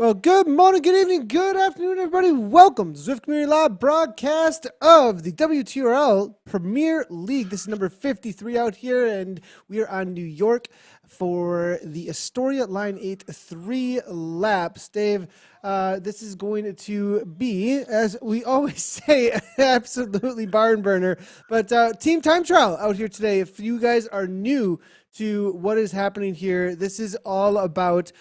Well, good morning, good evening, good afternoon, everybody. Welcome to Zwift Community Live broadcast of the WTRL Premier League. This is number 53 out here, and we are on New York for the Astoria Line 8 3 laps. Dave, this is going to be, as we always say, absolutely barn burner. But Team Time Trial out here today. If you guys are new to what is happening here, this is all about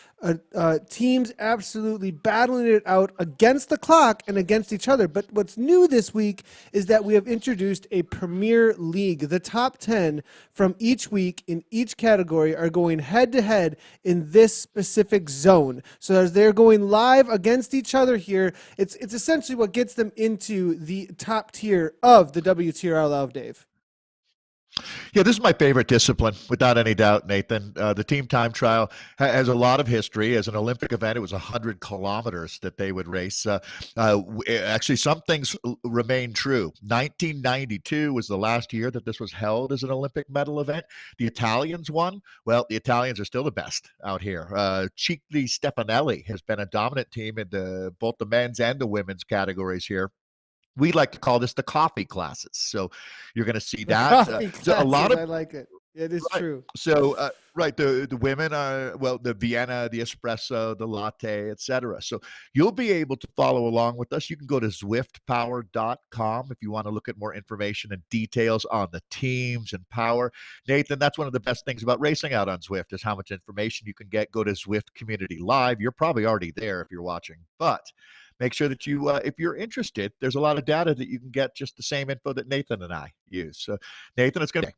teams absolutely battling it out against the clock and against each other. But what's new this week is that we have introduced a Premier League. The top 10 from each week in each category are going head to head in this specific zone. So as they're going live against each other here, it's essentially what gets them into the top tier of the WTRL, Dave. Yeah, this is my favorite discipline, without any doubt, Nathan. The Team Time Trial has a lot of history. As an Olympic event, it was 100 kilometers that they would race. Actually, some things remain true. 1992 was the last year that this was held as an Olympic medal event. The Italians won. Well, the Italians are still the best out here. Cicli Stefanelli has been a dominant team in both the men's and the women's categories here. We like to call this the coffee classes. So you're going to see that. Coffee classes, So a lot of I like it. It is right. true. So right, the women are the Vienna, the espresso, the latte, etc. So you'll be able to follow along with us. You can go to zwiftpower.com if you want to look at more information and details on the teams and power. Nathan, that's one of the best things about racing out on Zwift is how much information you can get. Go to Zwift Community Live. You're probably already there if you're watching, but make sure that you, if you're interested, there's a lot of data that you can get, just the same info that Nathan and I use. So, Nathan, it's going to be.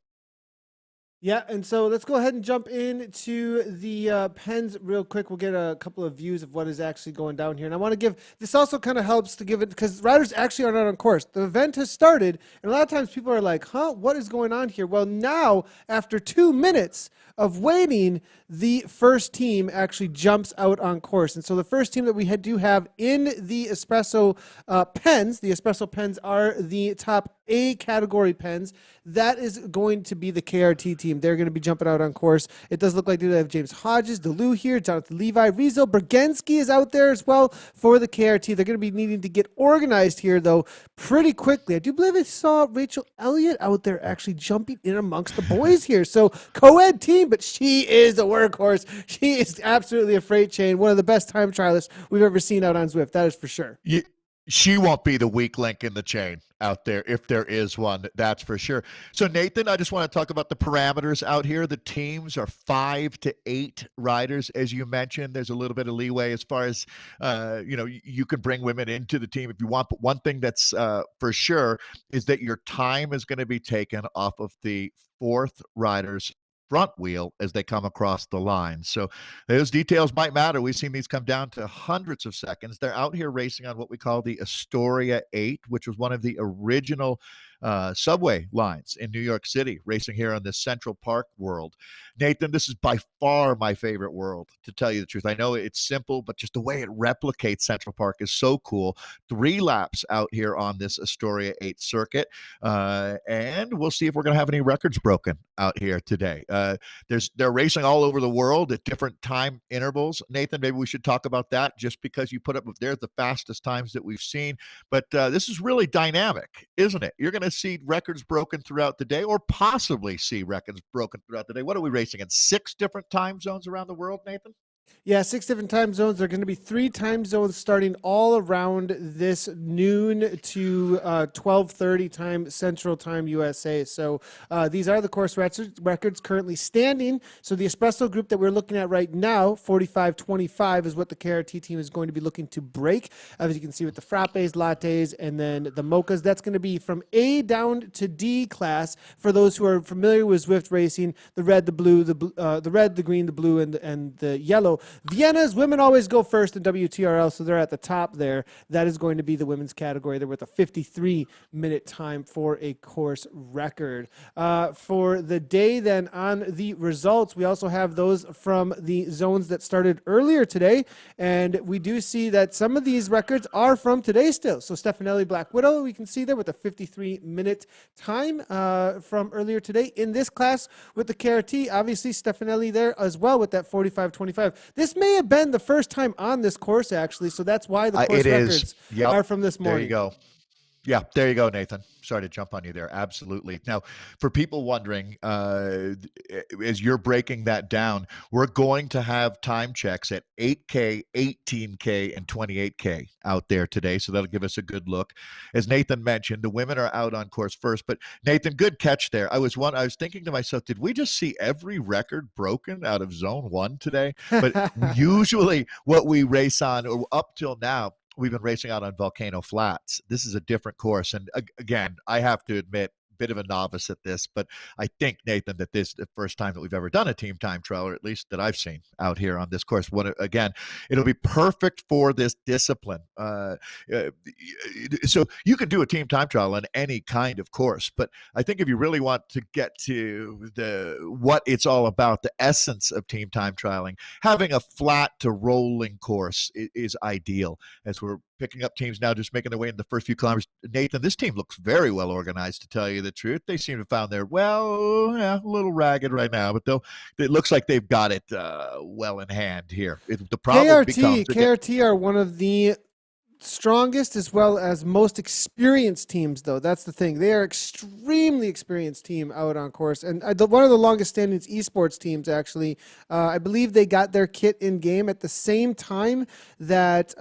Yeah, and so let's go ahead and jump into the pens real quick. We'll get a couple of views of what is actually going down here. And I want to give, this also kind of helps to give it, because riders actually are not on course. The event has started, and a lot of times people are like, what is going on here? Well, now, after 2 minutes of waiting, the first team actually jumps out on course. And so the first team that we do have in the espresso pens, the espresso pens are the top A category pens. That is going to be the KRT team. They're going to be jumping out on course. It does look like they have James Hodges, DeLu here, Jonathan Levi, Rizzo, Bergenski is out there as well for the KRT. They're going to be needing to get organized here, though, pretty quickly. I do believe I saw Rachel Elliott out there actually jumping in amongst the boys here. So co-ed team, but she is a workhorse. She is absolutely a freight train. One of the best time trialists we've ever seen out on Zwift. That is for sure. She won't be the weak link in the chain out there, if there is one, that's for sure. So, Nathan, I just want to talk about the parameters out here. The teams are 5 to 8 riders, as you mentioned. There's a little bit of leeway as far as, you can bring women into the team if you want. But one thing that's for sure is that your time is going to be taken off of the fourth rider's front wheel as they come across the line. So those details might matter. We've seen these come down to hundreds of seconds. They're out here racing on what we call the Astoria 8, which was one of the original subway lines in New York City, racing here on this Central Park world. Nathan, this is by far my favorite world, to tell you the truth. I know it's simple, but just the way it replicates Central Park is so cool. 3 laps out here on this Astoria 8 circuit. And we'll see if we're going to have any records broken out here today. They're racing all over the world at different time intervals. Nathan, maybe we should talk about that, just because you put up with the fastest times that we've seen. But this is really dynamic, isn't it? You're going to see records broken throughout the day, or possibly see records broken throughout the day. What are we racing in? 6 different time zones around the world, Nathan? Yeah, 6 different time zones. There are going to be 3 time zones starting all around this noon to 12:30 time, Central Time USA. So these are the course records currently standing. So the espresso group that we're looking at right now, 45:25, is what the KRT team is going to be looking to break. As you can see with the frappes, lattes, and then the mochas. That's going to be from A down to D class. For those who are familiar with Zwift racing, the red, the blue, the red, the green, the blue, and the yellow. Vienna's women always go first in WTRL, so they're at the top there. That is going to be the women's category. They're with a 53-minute time for a course record. For the day then, on the results, we also have those from the zones that started earlier today, and we do see that some of these records are from today still. So Stefanelli Black Widow, we can see there with a 53-minute time from earlier today. In this class with the KRT, obviously Stefanelli there as well with that 45:25. This may have been the first time on this course, actually, so that's why the course It is. records Yep. are from this There you morning. go. Yeah, there you go, Nathan. Sorry to jump on you there. Absolutely. Now, for people wondering, as you're breaking that down, we're going to have time checks at 8K, 18K, and 28K out there today. So that'll give us a good look. As Nathan mentioned, the women are out on course first. But Nathan, good catch there. I was thinking to myself, did we just see every record broken out of Zone 1 today? But usually, what we race on, or up till now, we've been racing out on Volcano Flats. This is a different course. And again, I have to admit, bit of a novice at this, but I think, Nathan, that this is the first time that we've ever done a team time trial, or at least that I've seen out here on this course. Again, it'll be perfect for this discipline. So you can do a team time trial on any kind of course, but I think if you really want to get to what it's all about, the essence of team time trialing, having a flat to rolling course is ideal. As we're picking up teams now, just making their way in the first few kilometers. Nathan, this team looks very well organized, to tell you the truth. They seem to have found their, a little ragged right now, but it looks like they've got it well in hand here. The problem becomes... KRT are one of the strongest as well as most experienced teams, though. That's the thing. They are extremely experienced team out on course, and one of the longest standing esports teams, actually. I believe they got their kit in game at the same time that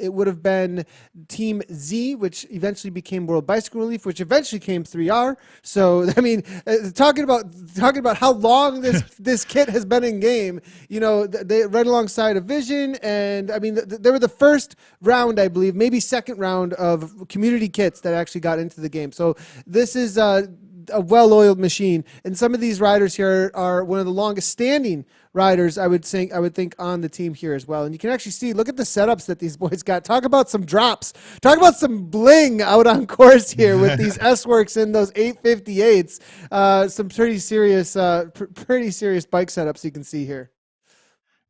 it would have been Team Z, which eventually became World Bicycle Relief, which eventually came 3R. So I mean, talking about how long this kit has been in game, they right alongside a Vision, and I mean they were the first round, I believe, maybe second round of community kits that actually got into the game. So this is a well-oiled machine, and some of these riders here are one of the longest standing riders, I would think, on the team here as well. And you can actually see, look at the setups that these boys got. Talk about some drops. Talk about some bling out on course here with these S-Works and those 858s. Some pretty serious bike setups you can see here.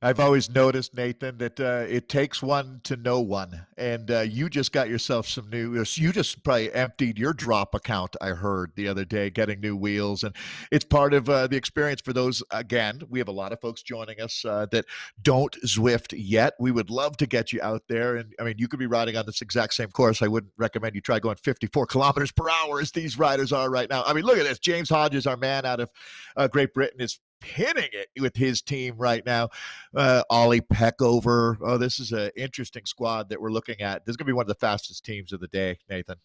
I've always noticed, Nathan, that it takes one to know one, and you just got yourself some new. You just probably emptied your drop account, I heard the other day, getting new wheels, and it's part of the experience for those. Again, we have a lot of folks joining us that don't Zwift yet. We would love to get you out there, and I mean, you could be riding on this exact same course. I wouldn't recommend you try going 54 kilometers per hour as these riders are right now. I mean, look at this. James Hodges, our man out of Great Britain, is pinning it with his team right now. Ollie Peckover. Oh, this is an interesting squad that we're looking at. This is going to be one of the fastest teams of the day, Nathan.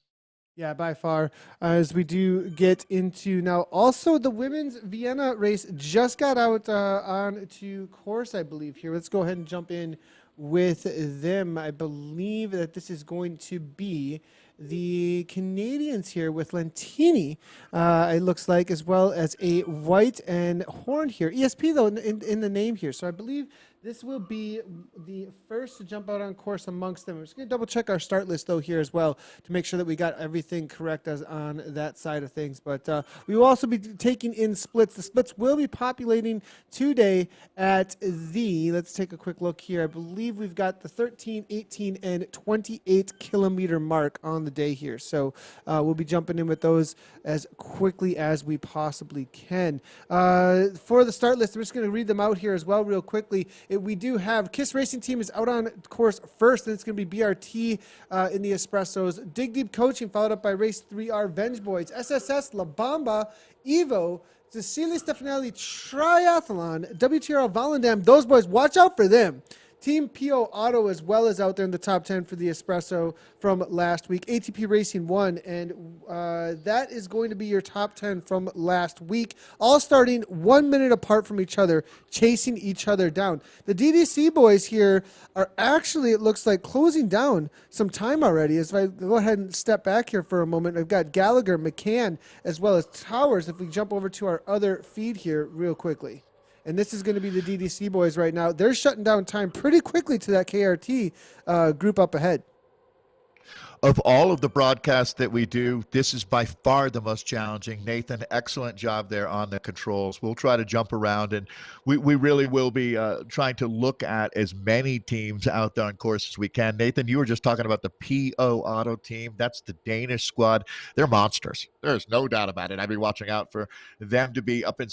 Yeah, by far. As we do get into now, also the women's Vienna race just got out on to course, I believe, here. Let's go ahead and jump in with them. I believe that this is going to be the Canadians here with Lentini, it looks like, as well as a white and horn here. ESP, though, in the name here. So I believe this will be the first to jump out on course amongst them. I'm just going to double check our start list, though, here as well to make sure that we got everything correct as on that side of things. But we will also be taking in splits. The splits will be populating today at let's take a quick look here. I believe we've got the 13, 18, and 28 kilometer mark on the day here. So we'll be jumping in with those as quickly as we possibly can. For the start list, I'm just going to read them out here as well real quickly. We do have KISS Racing Team is out on course first, and it's going to be BRT in the Espressos. Dig Deep Coaching, followed up by Race 3R Venge Boys. SSS La Bamba, Evo, Cecilia Stefanelli Triathlon, WTRL Volendam. Those boys, watch out for them. Team PO Auto as well as out there in the top 10 for the Espresso from last week. ATP Racing 1, and that is going to be your top 10 from last week, all starting 1 minute apart from each other, chasing each other down. The DDC boys here are actually, it looks like, closing down some time already. As if I go ahead and step back here for a moment, I've got Gallagher, McCann, as well as Towers. If we jump over to our other feed here real quickly. And this is going to be the DDC boys right now. They're shutting down time pretty quickly to that KRT group up ahead. Of all of the broadcasts that we do, this is by far the most challenging. Nathan, excellent job there on the controls. We'll try to jump around, and we really will be trying to look at as many teams out there on course as we can. Nathan, you were just talking about the PO Auto team. That's the Danish squad. They're monsters. There's no doubt about it. I'd be watching out for them to be up and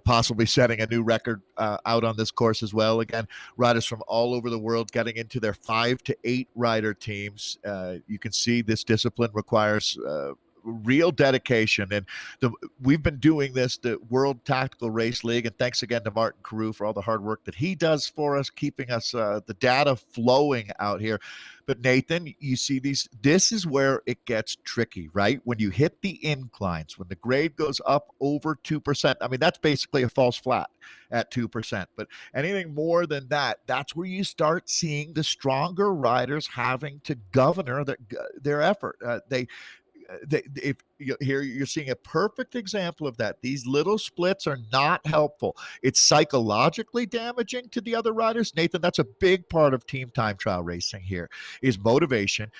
possibly setting a new record out on this course as well. Again, riders from all over the world getting into their 5 to 8 rider teams. You can see this discipline requires real dedication, and we've been doing this, the World Tactical Race League, and thanks again to Martin Carew for all the hard work that he does for us, keeping us the data flowing out here. But Nathan, you see this is where it gets tricky, right? When you hit the inclines, when the grade goes up over 2%, I mean, that's basically a false flat at 2%. But anything more than that, that's where you start seeing the stronger riders having to governor their effort. If here you're seeing a perfect example of that. These little splits are not helpful. It's psychologically damaging to the other riders. Nathan, that's a big part of team time trial racing here is motivation.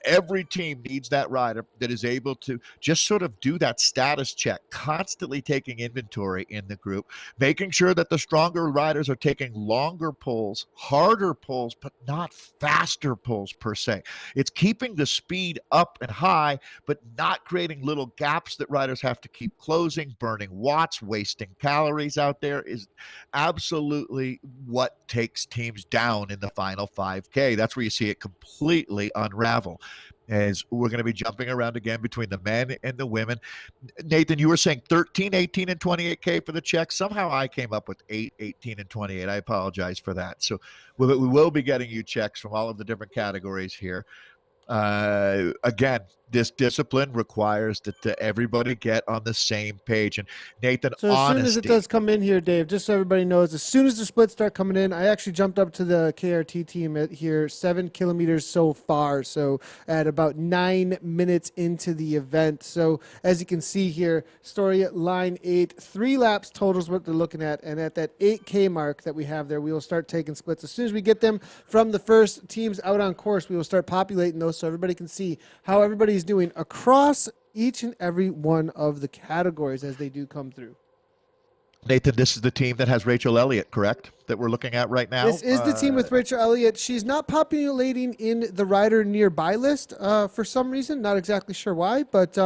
Every team needs that rider that is able to just sort of do that status check, constantly taking inventory in the group, making sure that the stronger riders are taking longer pulls, harder pulls, but not faster pulls per se. It's keeping the speed up and high, but not creating little gaps that riders have to keep closing, burning watts, wasting calories out there is absolutely what takes teams down in the final 5K. That's where you see it completely unravel. As we're going to be jumping around again between the men and the women. Nathan, you were saying 13, 18, and 28K for the Czechs. Somehow I came up with 8, 18, and 28. I apologize for that. So we will be getting you checks from all of the different categories here. Again, this discipline requires that everybody get on the same page. And Nathan, so as soon as it does come in here, Dave, just so everybody knows, as soon as the splits start coming in, I actually jumped up to the KRT team at here, 7 kilometers so far. So at about 9 minutes into the event. So as you can see here, story at line 8, 3 laps total is what they're looking at. And at that 8K mark that we have there, we will start taking splits. As soon as we get them from the first teams out on course, we will start populating those so everybody can see how everybody's doing across each and every one of the categories as they do come through. Nathan, this is the team that has Rachel Elliott, correct? That we're looking at right now? This is the team with Rachel Elliott. She's not populating in the rider nearby list for some reason. Not exactly sure why, but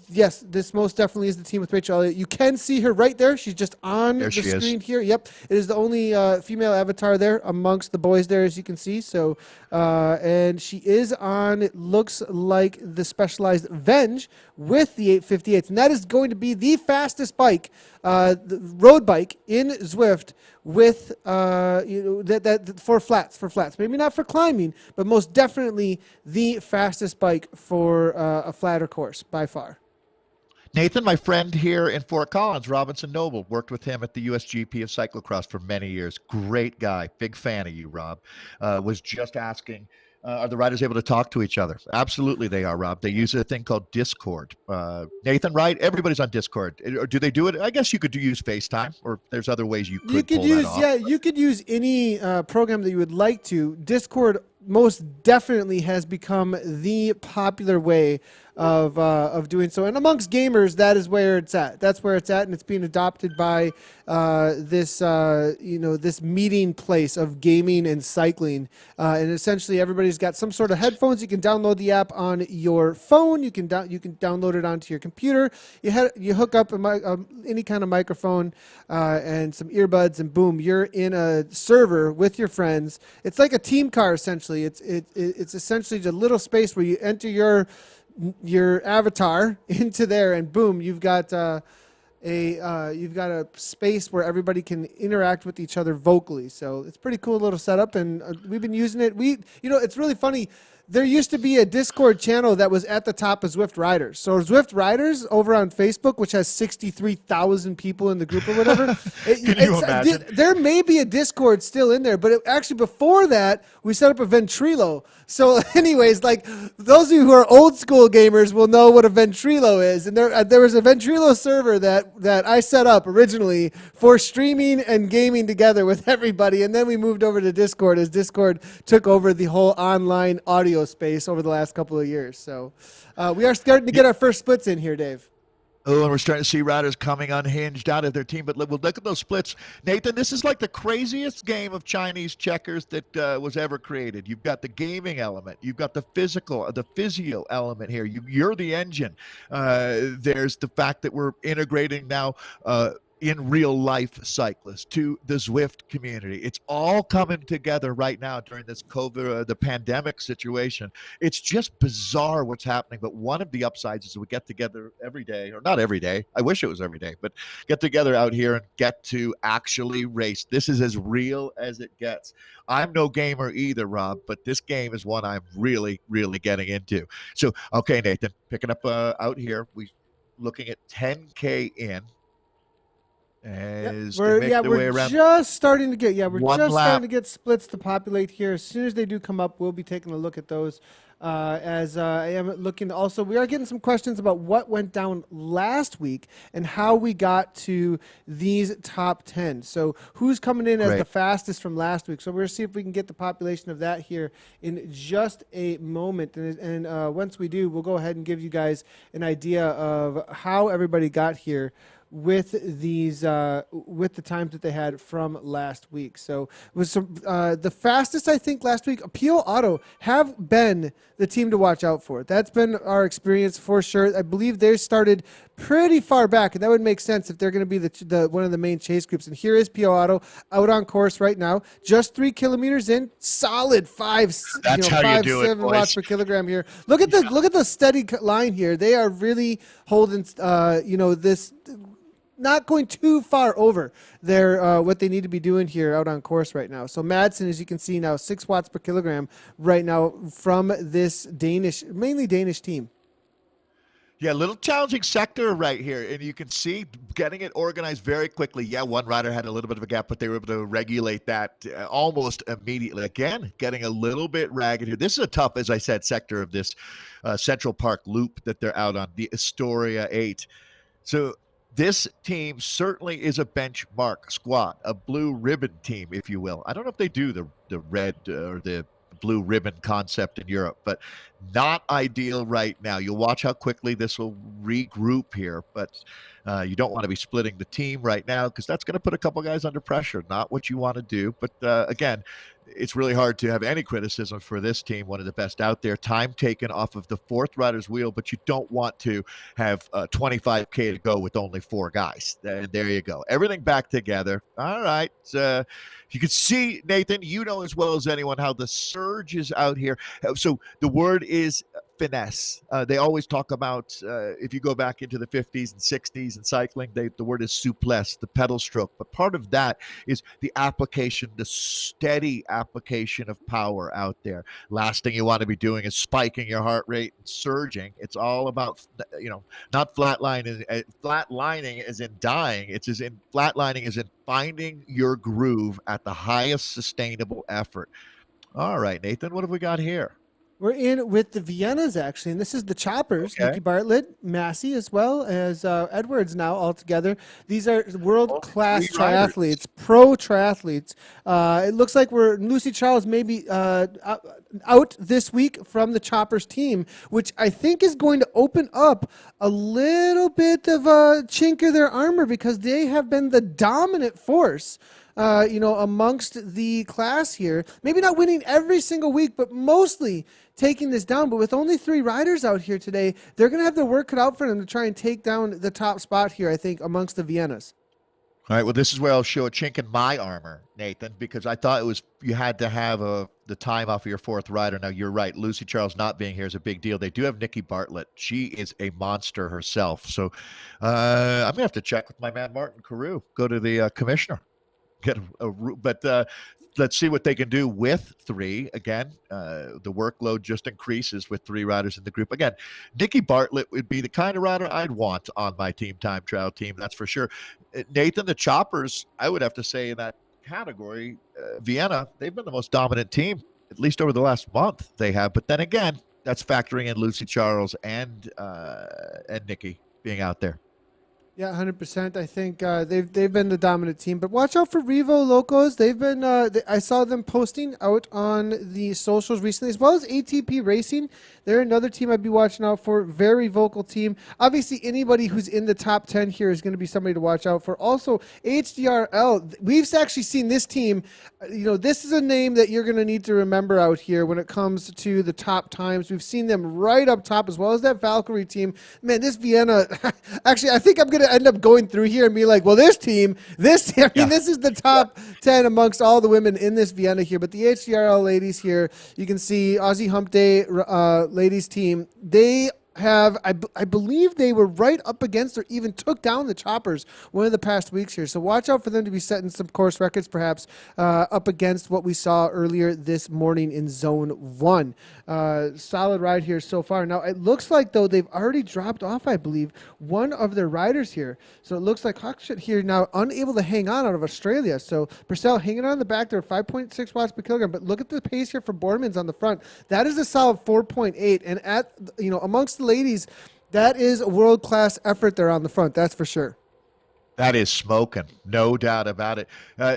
yes, this most definitely is the team with Rachel Elliott. You can see her right there. She's just on the screen here. Yep, it is the only female avatar there amongst the boys there, as you can see. So, and she is on, it looks like, the Specialized Venge with the 858s, and that is going to be the fastest bike, the road bike in Zwift with that for flats. Maybe not for climbing, but most definitely the fastest bike for a flatter course by far. Nathan, my friend here in Fort Collins, Robinson Noble, worked with him at the USGP of cyclocross for many years. Great guy. Big fan of you, Rob. Was just asking, are the riders able to talk to each other? Absolutely they are, Rob. They use a thing called Discord. Nathan, right? Everybody's on Discord. Or do they do it? I guess you could use FaceTime, or there's other ways you could pull use that off. Yeah, you could use any program that you would like to. Discord most definitely has become the popular way of doing so, and amongst gamers, that is where it's at. That's where it's at, and it's being adopted by this this meeting place of gaming and cycling. And essentially, everybody's got some sort of headphones. You can download the app on your phone. You can download it onto your computer. You hook up any kind of microphone and some earbuds, and boom, you're in a server with your friends. It's like a team car essentially. It's essentially a little space where you enter your avatar into there, and boom, you've got a space where everybody can interact with each other vocally. So it's pretty cool little setup, and we've been using it. It's really funny. There used to be a Discord channel that was at the top of Zwift Riders. So Zwift Riders over on Facebook, which has 63,000 people in the group or whatever. Can you imagine? There may be a Discord still in there, but actually before that, we set up a Ventrilo. So anyways, like those of you who are old school gamers will know what a Ventrilo is. And there was a Ventrilo server that I set up originally for streaming and gaming together with everybody. And then we moved over to Discord as Discord took over the whole online audio audio space over the last couple of years. So we are starting to get our first splits in here, Dave. Oh, and we're starting to see riders coming unhinged out of their team. But we'll look at those splits. Nathan, this is like the craziest game of Chinese checkers that was ever created. You've got the gaming element. You've got the physio element here. You're the engine. There's the fact that we're integrating now in real life cyclists to the Zwift community. It's all coming together right now during this COVID, the pandemic situation. It's just bizarre what's happening. But one of the upsides is we get together every day, or not every day. I wish it was every day, but get together out here and get to actually race. This is as real as it gets. I'm no gamer either, Rob, but this game is one I'm really, really getting into. So, okay, Nathan, picking up out here, we looking at 10K in. As we're they make their way around. just starting to get starting to get splits to populate here. As soon as they do come up, we'll be taking a look at those. As I am looking, also we are getting some questions about what went down last week and how we got to these top 10. So who's coming in as the fastest from last week? So we're gonna see if we can get the population of that here in just a moment. And once we do, we'll go ahead and give you guys an idea of how everybody got here with these with the times that they had from last week. So it was some the fastest, I think, last week. Peel Auto have been the team to watch out for. That's been our experience for sure. I believe they started pretty far back, and that would make sense if they're going to be the one of the main chase groups. And here is Peel Auto out on course right now, just 3 kilometers in, solid 7 watts per kilogram here. Look at the steady line here. They are really holding this. Not going too far over their what they need to be doing here out on course right now. So Madsen, as you can see now, 6 watts per kilogram right now from this mainly Danish team. Yeah, a little challenging sector right here, and you can see getting it organized very quickly. Yeah, one rider had a little bit of a gap, but they were able to regulate that almost immediately. Again, getting a little bit ragged here. This is a tough, as I said, sector of this Central Park loop that they're out on, the Astoria 8. So this team certainly is a benchmark squad, a blue ribbon team, if you will. I don't know if they do the red or the blue ribbon concept in Europe, but not ideal right now. You'll watch how quickly this will regroup here, but you don't want to be splitting the team right now because that's going to put a couple guys under pressure. Not what you want to do, but again, it's really hard to have any criticism for this team, one of the best out there. Time taken off of the fourth rider's wheel, but you don't want to have 25K to go with only 4 guys. And there you go. Everything back together. All right. You can see, Nathan, you know as well as anyone how the surge is out here. So the word is finesse. They always talk about, if you go back into the 50s and 60s in cycling, the word is souplesse, the pedal stroke. But part of that is the application, the steady application of power out there. Last thing you want to be doing is spiking your heart rate and surging. It's all about, not flatlining as in dying. It's as in flatlining as in finding your groove at the highest sustainable effort. All right, Nathan, what have we got here? We're in with the Viennas, actually, and this is the Choppers, Okay. Nicky Bartlett, Massey, as well as Edwards now all together. These are world-class 3 riders. triathletes, pro triathletes. It looks like Lucy Charles maybe out this week from the Choppers team, which I think is going to open up a little bit of a chink of their armor because they have been the dominant force amongst the class here. Maybe not winning every single week, but mostly taking this down. But with only 3 riders out here today, they're going to have their work cut out for them to try and take down the top spot here, I think, amongst the Viennas. All right, well, this is where I'll show a chink in my armor, Nathan, because I thought you had to have the time off of your 4th rider. Now, you're right. Lucy Charles not being here is a big deal. They do have Nicky Bartlett. She is a monster herself. So I'm going to have to check with my man, Martin Carew, go to the commissioner. But let's see what they can do with 3. Again, the workload just increases with 3 riders in the group. Again, Nicky Bartlett would be the kind of rider I'd want on my Team Time Trial team, that's for sure. Nathan, the Choppers, I would have to say in that category, Vienna, they've been the most dominant team, at least over the last month they have. But then again, that's factoring in Lucy Charles and Nicky being out there. Yeah, 100%. I think they've been the dominant team, but watch out for Revo Locos. They've been I saw them posting out on the socials recently, as well as ATP Racing. They're another team I'd be watching out for. Very vocal team. Obviously, anybody who's in the top 10 here is going to be somebody to watch out for. Also, HDRL. We've actually seen this team. This is a name that you're going to need to remember out here when it comes to the top times. We've seen them right up top, as well as that Valkyrie team. Man, this Vienna. Actually, I think I'm going to end up going through here and be like, well, this team, this is the top 10 amongst all the women in this Vienna here. But the HDRL ladies here, you can see Aussie Hump Day ladies team. They have, I believe they were right up against or even took down the choppers one of the past weeks here. So watch out for them to be setting some course records, perhaps up against what we saw earlier this morning in Zone 1. Solid ride here so far. Now, it looks like, though, they've already dropped off, I believe, one of their riders here. So it looks like Hawkshit here now unable to hang on out of Australia. So Purcell hanging on the back there, 5.6 watts per kilogram. But look at the pace here for Bormans on the front. That is a solid 4.8. And amongst the ladies, that is a world-class effort there on the front. That's for sure. That is smoking, no doubt about it.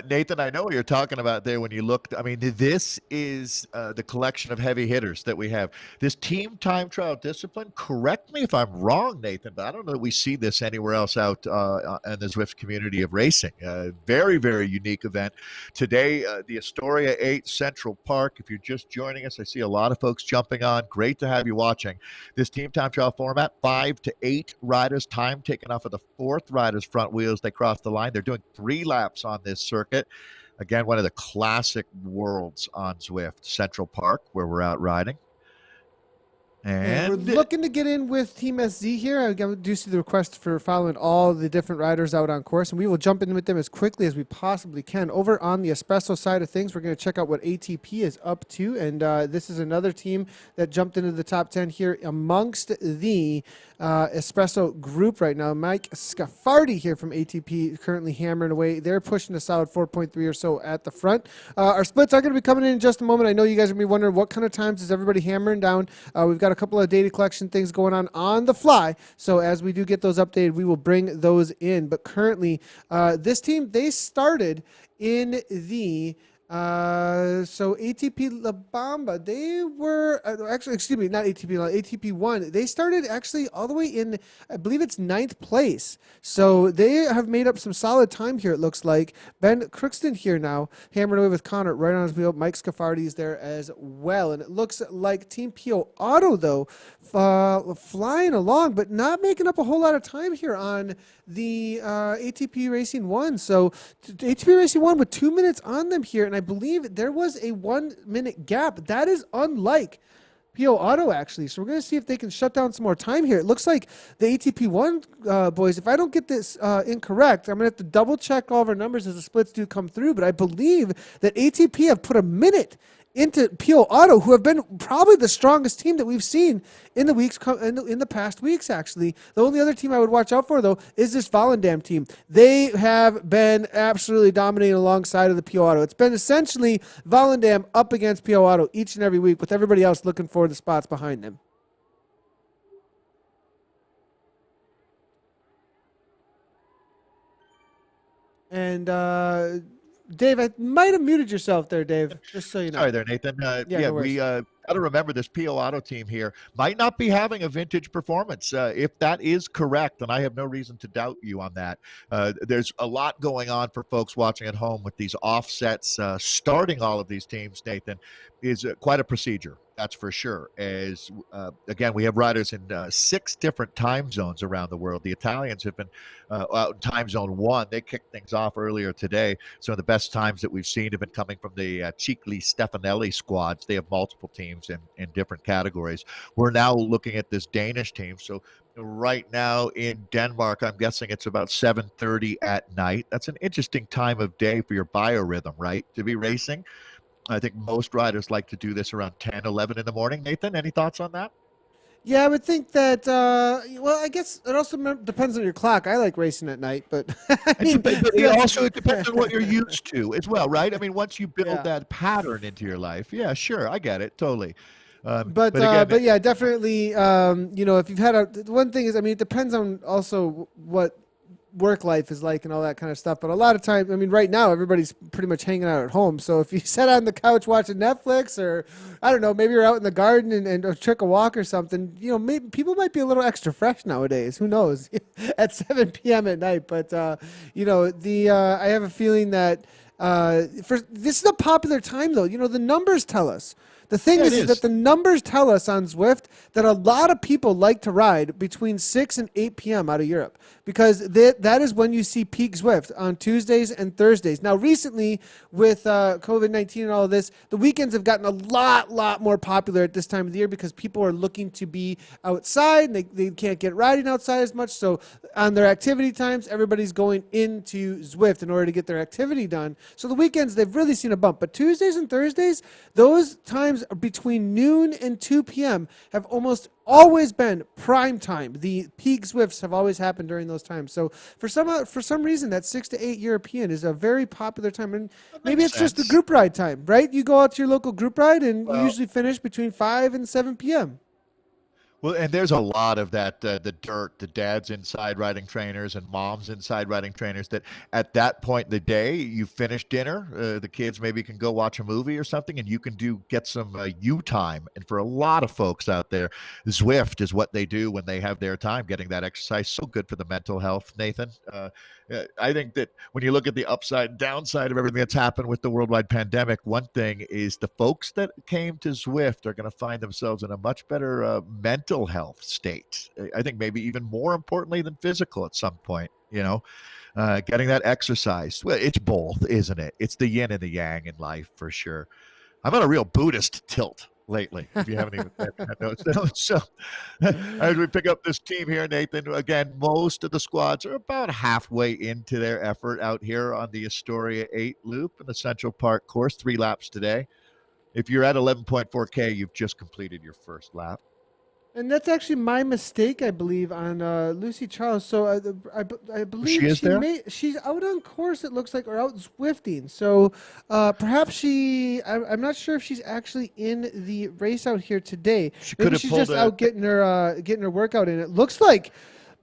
Nathan, I know what you're talking about there when you look. I mean, this is the collection of heavy hitters that we have. This team time trial discipline, correct me if I'm wrong, Nathan, but I don't know that we see this anywhere else out in the Zwift community of racing. Very, very unique event. Today, the Astoria 8 Central Park. If you're just joining us, I see a lot of folks jumping on. Great to have you watching. This team time trial format, 5 to 8 riders, time taken off of the fourth rider's front wheel as they cross the line. They're doing 3 laps on this circuit. Again, one of the classic worlds on Zwift, Central Park, where we're out riding. And we're looking to get in with Team SZ here. I do see the request for following all the different riders out on course, and we will jump in with them as quickly as we possibly can. Over on the Espresso side of things, we're going to check out what ATP is up to, and this is another team that jumped into the top 10 here amongst the Espresso group right now. Mike Scaffardi here from ATP currently hammering away. They're pushing a solid 4.3 or so at the front. Our splits are going to be coming in just a moment. I know you guys are going to be wondering what kind of times is everybody hammering down. We've got a couple of data collection things going on the fly. So as we do get those updated, we will bring those in. But currently, this team, they started in the so ATP La Bamba, they were actually, excuse me, not ATP, ATP 1. They started actually all the way in, I believe it's 9th place. So they have made up some solid time here, it looks like. Ben Crookston here now, hammered away with Connor right on his wheel. Mike Scaffardi is there as well. And it looks like Team Pio Auto, though, flying along, but not making up a whole lot of time here on the ATP Racing 1. So ATP Racing 1 with 2 minutes on them here, and I believe there was a 1 minute gap. That is unlike PO Auto, actually. So we're going to see if they can shut down some more time here. It looks like the ATP 1 boys, if I don't get this incorrect, I'm going to have to double check all of our numbers as the splits do come through, but I believe that ATP have put a minute into Pio Auto, who have been probably the strongest team that we've seen in the weeks in the past weeks. Actually, the only other team I would watch out for, though, is this Volendam team. They have been absolutely dominating alongside of the Pio Auto. It's been essentially Volendam up against Pio Auto each and every week, with everybody else looking for the spots behind them. And Dave, I might have muted yourself there, Dave, just so you know. Sorry there, Nathan. No we got to remember this PO Auto team here might not be having a vintage performance. If that is correct, and I have no reason to doubt you on that, there's a lot going on for folks watching at home with these offsets. Starting all of these teams, Nathan, is quite a procedure. That's for sure. As again, we have riders in 6 different time zones around the world. The Italians have been out in time zone 1. They kicked things off earlier today. So the best times that we've seen have been coming from the Cicli Stefanelli squads. They have multiple teams in different categories. We're now looking at this Danish team. So right now in Denmark, I'm guessing it's about 7:30 at night. That's an interesting time of day for your biorhythm, right? To be racing. I think most riders like to do this around 10, 11 in the morning. Nathan, any thoughts on that? Yeah, I would think that, well, I guess it also depends on your clock. I like racing at night, but I mean, it depends on what you're used to as well, right? I mean, once you build that pattern into your life, yeah, sure, I get it, totally. But yeah, definitely, if you've had the one thing is, I mean, it depends on also what work life is like and all that kind of stuff. But a lot of times, I mean, right now everybody's pretty much hanging out at home. So if you sit on the couch watching Netflix, or I don't know, maybe you're out in the garden and or took a walk or something, maybe people might be a little extra fresh nowadays. Who knows? At 7 p.m. at night. But I have a feeling that this is a popular time though. The numbers tell us. The thing is that the numbers tell us on Zwift that a lot of people like to ride between 6 and 8 p.m. out of Europe, because that is when you see peak Zwift, on Tuesdays and Thursdays. Now, recently, with COVID-19 and all of this, the weekends have gotten a lot more popular at this time of the year because people are looking to be outside, and they can't get riding outside as much. So on their activity times, everybody's going into Zwift in order to get their activity done. So the weekends, they've really seen a bump. But Tuesdays and Thursdays, those times between noon and 2 p.m. have almost always been prime time. The peak Zwifts have always happened during those times. So for some reason, that 6 to 8 European is a very popular time. And maybe it's just the group ride time, right? You go out to your local group ride and you usually finish between 5 and 7 p.m. Well, and there's a lot of that, the dirt, the dads inside riding trainers and moms inside riding trainers, that at that point in the day, you finish dinner, the kids maybe can go watch a movie or something, and you can get some you time. And for a lot of folks out there, Zwift is what they do when they have their time, getting that exercise. So good for the mental health, Nathan. I think that when you look at the upside and downside of everything that's happened with the worldwide pandemic, one thing is the folks that came to Zwift are going to find themselves in a much better mental health state. I think maybe even more importantly than physical at some point, getting that exercise. Well, it's both, isn't it? It's the yin and the yang in life for sure. I'm on a real Buddhist tilt lately, if you haven't even noticed. So as we pick up this team here, Nathan, again, most of the squads are about halfway into their effort out here on the Astoria 8 loop in the Central Park course, 3 laps today. If you're at 11.4K, you've just completed your first lap. And that's actually my mistake, I believe, on Lucy Charles. So I believe she's out on course, it looks like, or out Zwifting. So perhaps I'm not sure if she's actually in the race out here today. Maybe she's just out getting her workout in. It looks like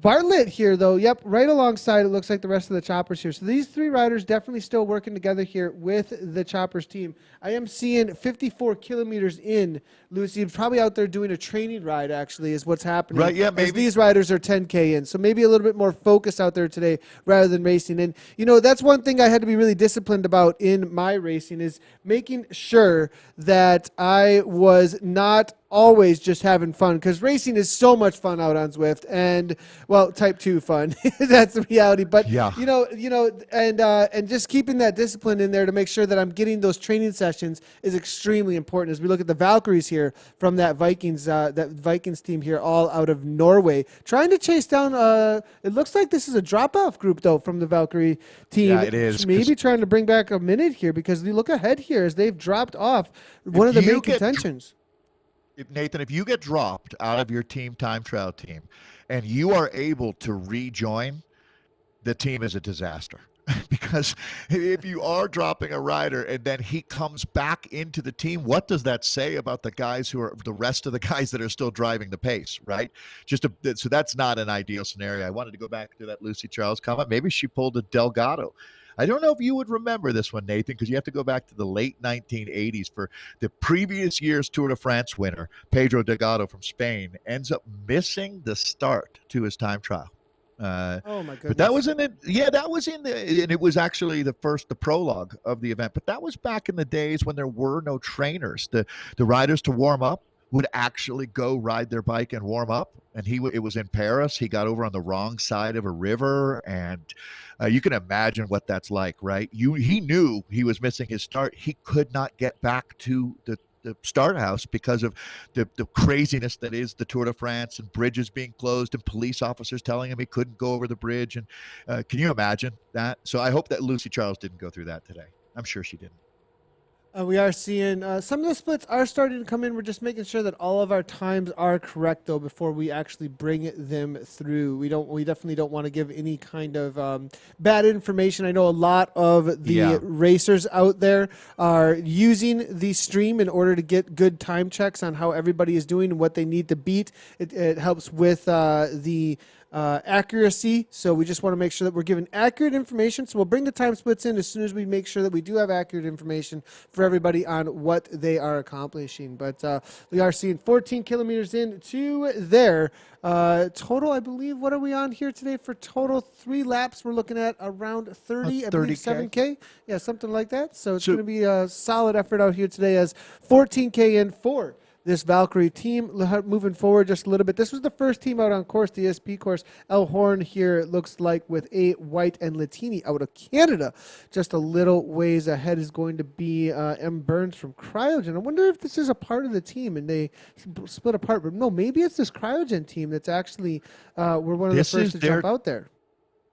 Bartlett here, though. Yep, right alongside, it looks like the rest of the Choppers here. So these 3 riders definitely still working together here with the Choppers team. I am seeing 54 kilometers in. Lucy probably out there doing a training ride, actually, is what's happening. Right, yeah, maybe. As these riders are 10K in. So maybe a little bit more focus out there today rather than racing. And, that's one thing I had to be really disciplined about in my racing, is making sure that I was not always just having fun, because racing is so much fun out on Zwift, and type 2 fun. That's the reality. But yeah. And just keeping that discipline in there to make sure that I'm getting those training sessions is extremely important. As we look at the Valkyries here from that Vikings team here, all out of Norway, trying to chase down. It looks like this is a drop-off group though from the Valkyrie team. Yeah, it is. Maybe trying to bring back a minute here, because we look ahead here as they've dropped off one of the main contentions. Nathan, if you get dropped out of your Team Time Trial team and you are able to rejoin, the team is a disaster. Because if you are dropping a rider and then he comes back into the team, what does that say about the guys the rest of the guys that are still driving the pace, right? So that's not an ideal scenario. I wanted to go back to that Lucy Charles comment. Maybe she pulled a Delgado. I don't know if you would remember this one, Nathan, because you have to go back to the late 1980s for the previous year's Tour de France winner, Pedro Delgado from Spain, ends up missing the start to his time trial. Oh my goodness! But that was in it. Yeah, that was and it was actually the prologue of the event. But that was back in the days when there were no trainers. The riders to warm up would actually go ride their bike and warm up. And it was in Paris. He got over on the wrong side of a river, and you can imagine what that's like, right? He knew he was missing his start. He could not get back to the start house because of the craziness that is the Tour de France, and bridges being closed and police officers telling him he couldn't go over the bridge. And can you imagine that? So I hope that Lucy Charles didn't go through that today. I'm sure she didn't. We are seeing some of the splits are starting to come in. We're just making sure that all of our times are correct, though, before we actually bring them through. We definitely don't want to give any kind of bad information. I know a lot of the racers out there are using the stream in order to get good time checks on how everybody is doing and what they need to beat. It helps with the accuracy. So we just want to make sure that we're giving accurate information. So we'll bring the time splits in as soon as we make sure that we do have accurate information for everybody on what they are accomplishing. But we are seeing 14 kilometers into there. Total, I believe, what are we on here today for total 3 laps? We're looking at around 30, I believe 7K. Yeah, something like that. So it's going to be a solid effort out here today as 14K in for this Valkyrie team. Moving forward just a little bit. This was the first team out on course, the ESP course. El Horn here, it looks like, with a White and Latini out of Canada. Just a little ways ahead is going to be M. Burns from Cryogen. I wonder if this is a part of the team and they split apart. But no, maybe it's this Cryogen team that's actually were one of the first to jump out there.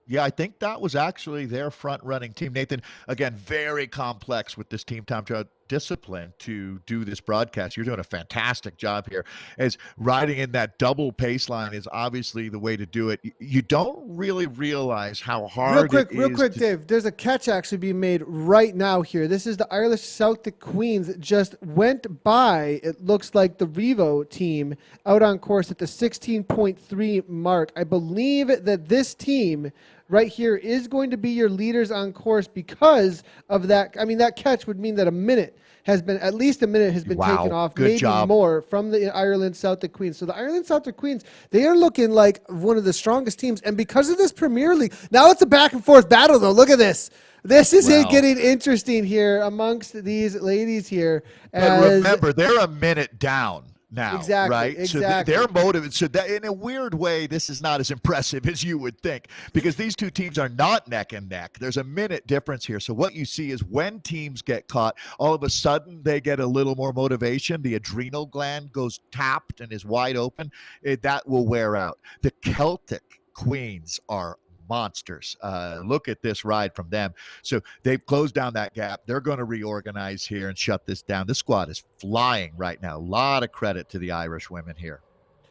Yeah, I think that was actually their front-running team. Nathan, again, very complex with this Team Time Trial discipline to do this broadcast. You're doing a fantastic job here. As riding in that double pace line is obviously the way to do it. You don't really realize how hard Real quick, Dave. There's a catch actually being made right now here. This is the Irish Celtic Queens that just went by, it looks like, the Revo team out on course at the 16.3 mark. I believe that this team right here is going to be your leaders on course because of that. I mean, that catch would mean that at least a minute has been taken off, maybe more, from the Ireland Celtic Queens. So the Ireland Celtic Queens, they are looking like one of the strongest teams. And because of this Premier League, now it's a back and forth battle, though. Look at this. This is getting interesting here amongst these ladies here. But remember, they're a minute down now, right? Exactly. So they're motivated. So that, in a weird way, this is not as impressive as you would think because these two teams are not neck and neck. There's a minute difference here. So what you see is when teams get caught, all of a sudden they get a little more motivation. The adrenal gland goes tapped and is wide open. That will wear out. The Celtic Queens are monsters. Look at this ride from them. So they've closed down that gap. They're going to reorganize here and shut this down. This squad is flying right now. A lot of credit to the Irish women here.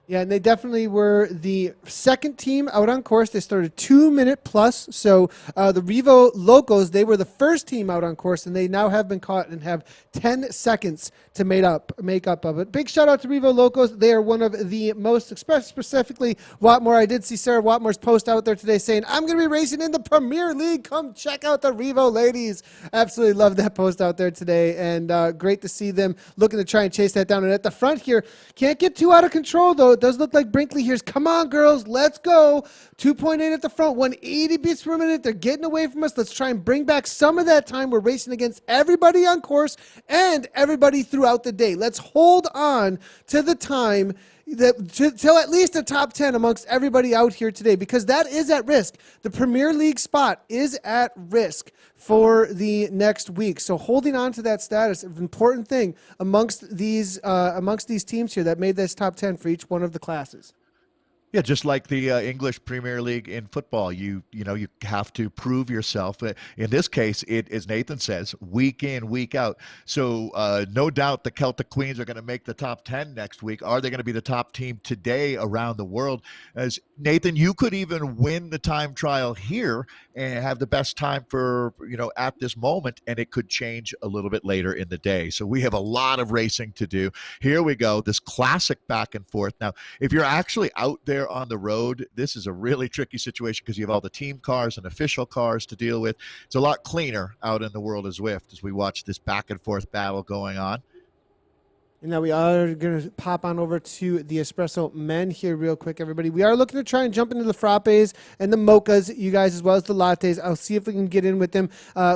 Yeah, and they definitely were the second team out on course. They started 2 minute plus. So the Revo Locos, they were the first team out on course, and they now have been caught and have 10 seconds to make up of it. Big shout out to Revo Locos. They are one of the most, specifically Watmore. I did see Sarah Watmore's post out there today saying, I'm going to be racing in the Premier League. Come check out the Revo ladies. Absolutely love that post out there today, and great to see them looking to try and chase that down. And at the front here, can't get too out of control, though. It does look like Brinkley here's, come on, girls, let's go. 2.8 at the front, 180 beats per minute. They're getting away from us. Let's try and bring back some of that time. We're racing against everybody on course and everybody throughout the day. Let's hold on to the time till at least a top 10 amongst everybody out here today, because that is at risk. The Premier League spot is at risk for the next week. So holding on to that status is an important thing amongst these teams here that made this top 10 for each one of the classes. Yeah, just like the English Premier League in football, you have to prove yourself. In this case, it, as Nathan says, week in, week out. So no doubt the Celtic Queens are going to make the top 10 next week. Are they going to be the top team today around the world? As Nathan, you could even win the time trial here and have the best time for, at this moment, and it could change a little bit later in the day. So we have a lot of racing to do. Here we go, this classic back and forth. Now, if you're actually out there on the road, this is a really tricky situation because you have all the team cars and official cars to deal with. It's a lot cleaner out in the world of Zwift as we watch this back and forth battle going on. And now we are going to pop on over to the Espresso men here real quick, everybody. We are looking to try and jump into the frappes and the mochas, you guys, as well as the lattes. I'll see if we can get in with them.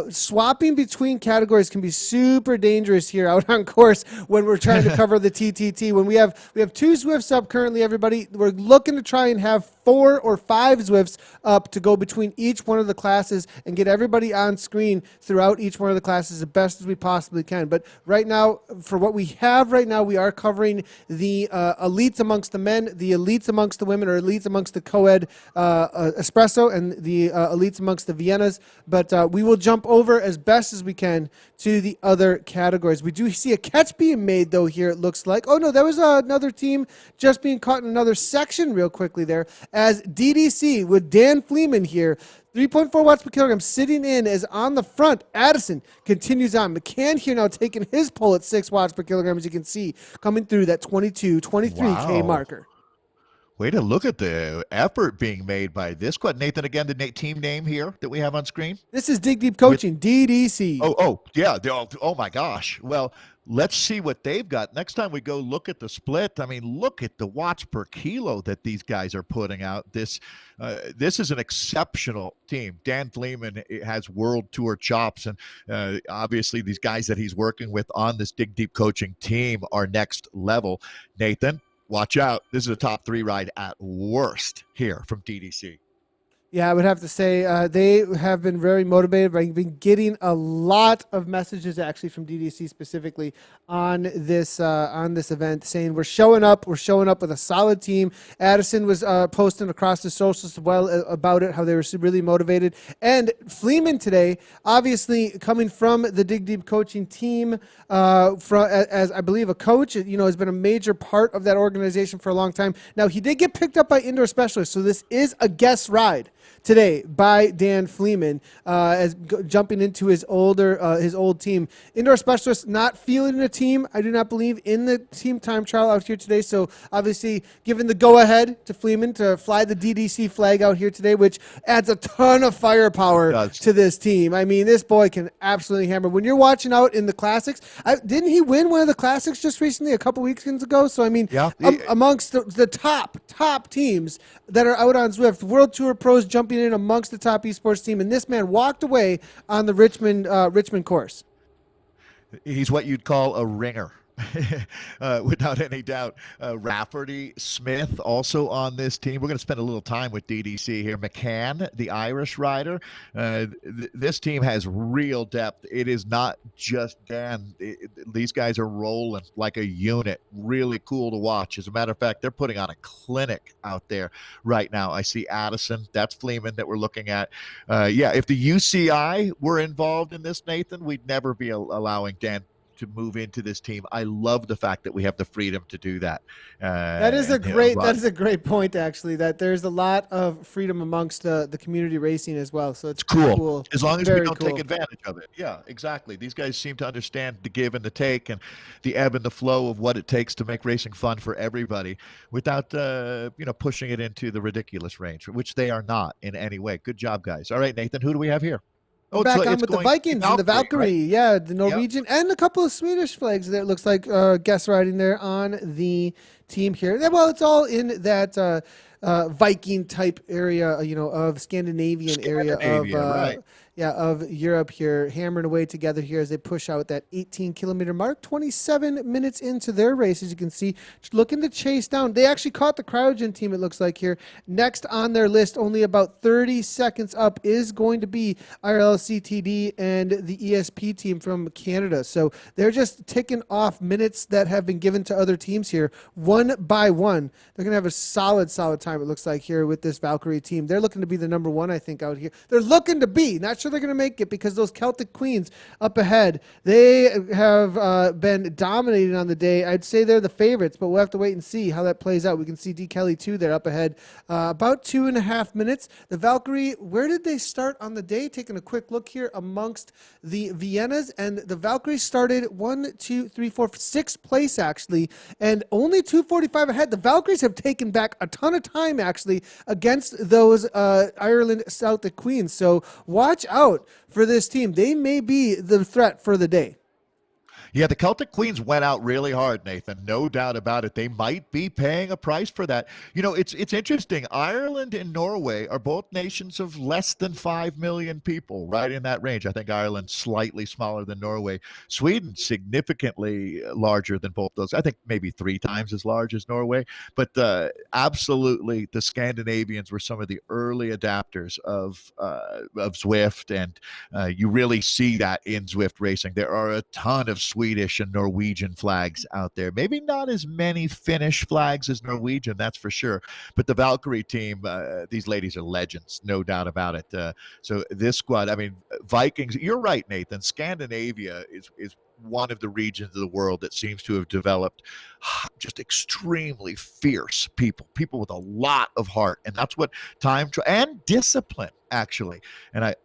Swapping between categories can be super dangerous here out on course when we're trying to cover the TTT. When we have 2 Zwifts up currently, everybody. We're looking to try and have 4 or 5 Zwifts up to go between each one of the classes and get everybody on screen throughout each one of the classes as best as we possibly can. But right now, for what we have right now, we are covering the elites amongst the men, the elites amongst the women, or elites amongst the co-ed espresso, and the elites amongst the Viennas. But we will jump over as best as we can to the other categories. We do see a catch being made, though, here it looks like. Oh, no, that was another team just being caught in another section real quickly there, as DDC with Dan Fleeman here. 3.4 watts per kilogram sitting in as on the front. Addison continues on. McCann here now taking his pull at 6 watts per kilogram, as you can see, coming through that 22, 23K marker. Way to look at the effort being made by this squad. Nathan, again, the team name here that we have on screen. This is Dig Deep With Coaching, DDC. yeah. Oh my gosh. Well, let's see what they've got next time we go look at the split. I mean, look at the watts per kilo that these guys are putting out. This is an exceptional team. Dan Fleeman has world tour chops, and obviously these guys that he's working with on this Dig Deep Coaching team are next level. Nathan, watch out. This is a top 3 ride at worst here from DDC. Yeah, I would have to say they have been very motivated. I've been getting a lot of messages actually from DDC specifically on this event, saying we're showing up with a solid team. Addison was posting across the socials as well about it, how they were really motivated. And Fleeman today, obviously coming from the Dig Deep Coaching team, as I believe a coach, has been a major part of that organization for a long time. Now he did get picked up by Indoor Specialists, so this is a guest ride today by Dan Fleeman, jumping into his old team. Indoor Specialist not fielding a team, I do not believe, in the team time trial out here today. So obviously giving the go-ahead to Fleeman to fly the DDC flag out here today, which adds a ton of firepower to this team. I mean, this boy can absolutely hammer. When you're watching out in the classics, didn't he win one of the classics just recently, a couple weekends ago? So I mean, yeah. Amongst the top teams that are out on Zwift, World Tour pros jumping in amongst the top esports team, and this man walked away on the Richmond course. He's what you'd call a ringer. Without any doubt. Rafferty, Smith also on this team. We're going to spend a little time with DDC here. McCann, the Irish rider. This team has real depth. It is not just Dan. These guys are rolling like a unit. Really cool to watch. As a matter of fact, they're putting on a clinic out there right now. I see Addison. That's Fleeman that we're looking at. If the UCI were involved in this, Nathan, we'd never be allowing Dan to move into this team. I love the fact that we have the freedom to do that. That is a great point, actually, that there's a lot of freedom amongst the community racing as well. So it's cool. As long as we don't take advantage of it. Yeah, exactly. These guys seem to understand the give and the take and the ebb and the flow of what it takes to make racing fun for everybody without pushing it into the ridiculous range, which they are not in any way. Good job, guys. All right, Nathan, who do we have here? Back on with the Vikings and the Valkyrie, right? Yeah, the Norwegian and a couple of Swedish flags that looks like guest riding there on the team here. Well, it's all in that Viking type area, of Scandinavian area of right. Of Europe here, hammering away together here as they push out that 18-kilometer mark, 27 minutes into their race, as you can see, looking to chase down. They actually caught the cryogen team, it looks like here. Next on their list, only about 30 seconds up, is going to be IRLCTD and the ESP team from Canada. So they're just ticking off minutes that have been given to other teams here, one by one. They're going to have a solid time, it looks like, here with this Valkyrie team. They're looking to be the number one, I think, out here. They're looking to be, not sure they're going to make it, because those Celtic Queens up ahead, they have been dominating on the day. I'd say they're the favorites, but we'll have to wait and see how that plays out. We can see D. Kelly too. They're up ahead about 2.5 minutes. The Valkyrie, where did they start on the day? Taking a quick look here amongst the Viennas, and the Valkyrie started 6th place actually, and only 2:45 ahead. The Valkyries have taken back a ton of time actually against those Ireland Celtic Queens. So watch out for this team. They may be the threat for the day. Yeah, the Celtic Queens went out really hard, Nathan. No doubt about it. They might be paying a price for that. It's interesting. Ireland and Norway are both nations of less than 5 million people, right in that range. I think Ireland's slightly smaller than Norway. Sweden, significantly larger than both those. I think maybe 3 times as large as Norway. But absolutely, the Scandinavians were some of the early adapters of Zwift, and you really see that in Zwift racing. There are a ton of Swedish and Norwegian flags out there. Maybe not as many Finnish flags as Norwegian, that's for sure. But the Valkyrie team, these ladies are legends, no doubt about it. So this squad, I mean, Vikings, you're right, Nathan. Scandinavia is one of the regions of the world that seems to have developed just extremely fierce people with a lot of heart. And that's what and discipline, actually. And I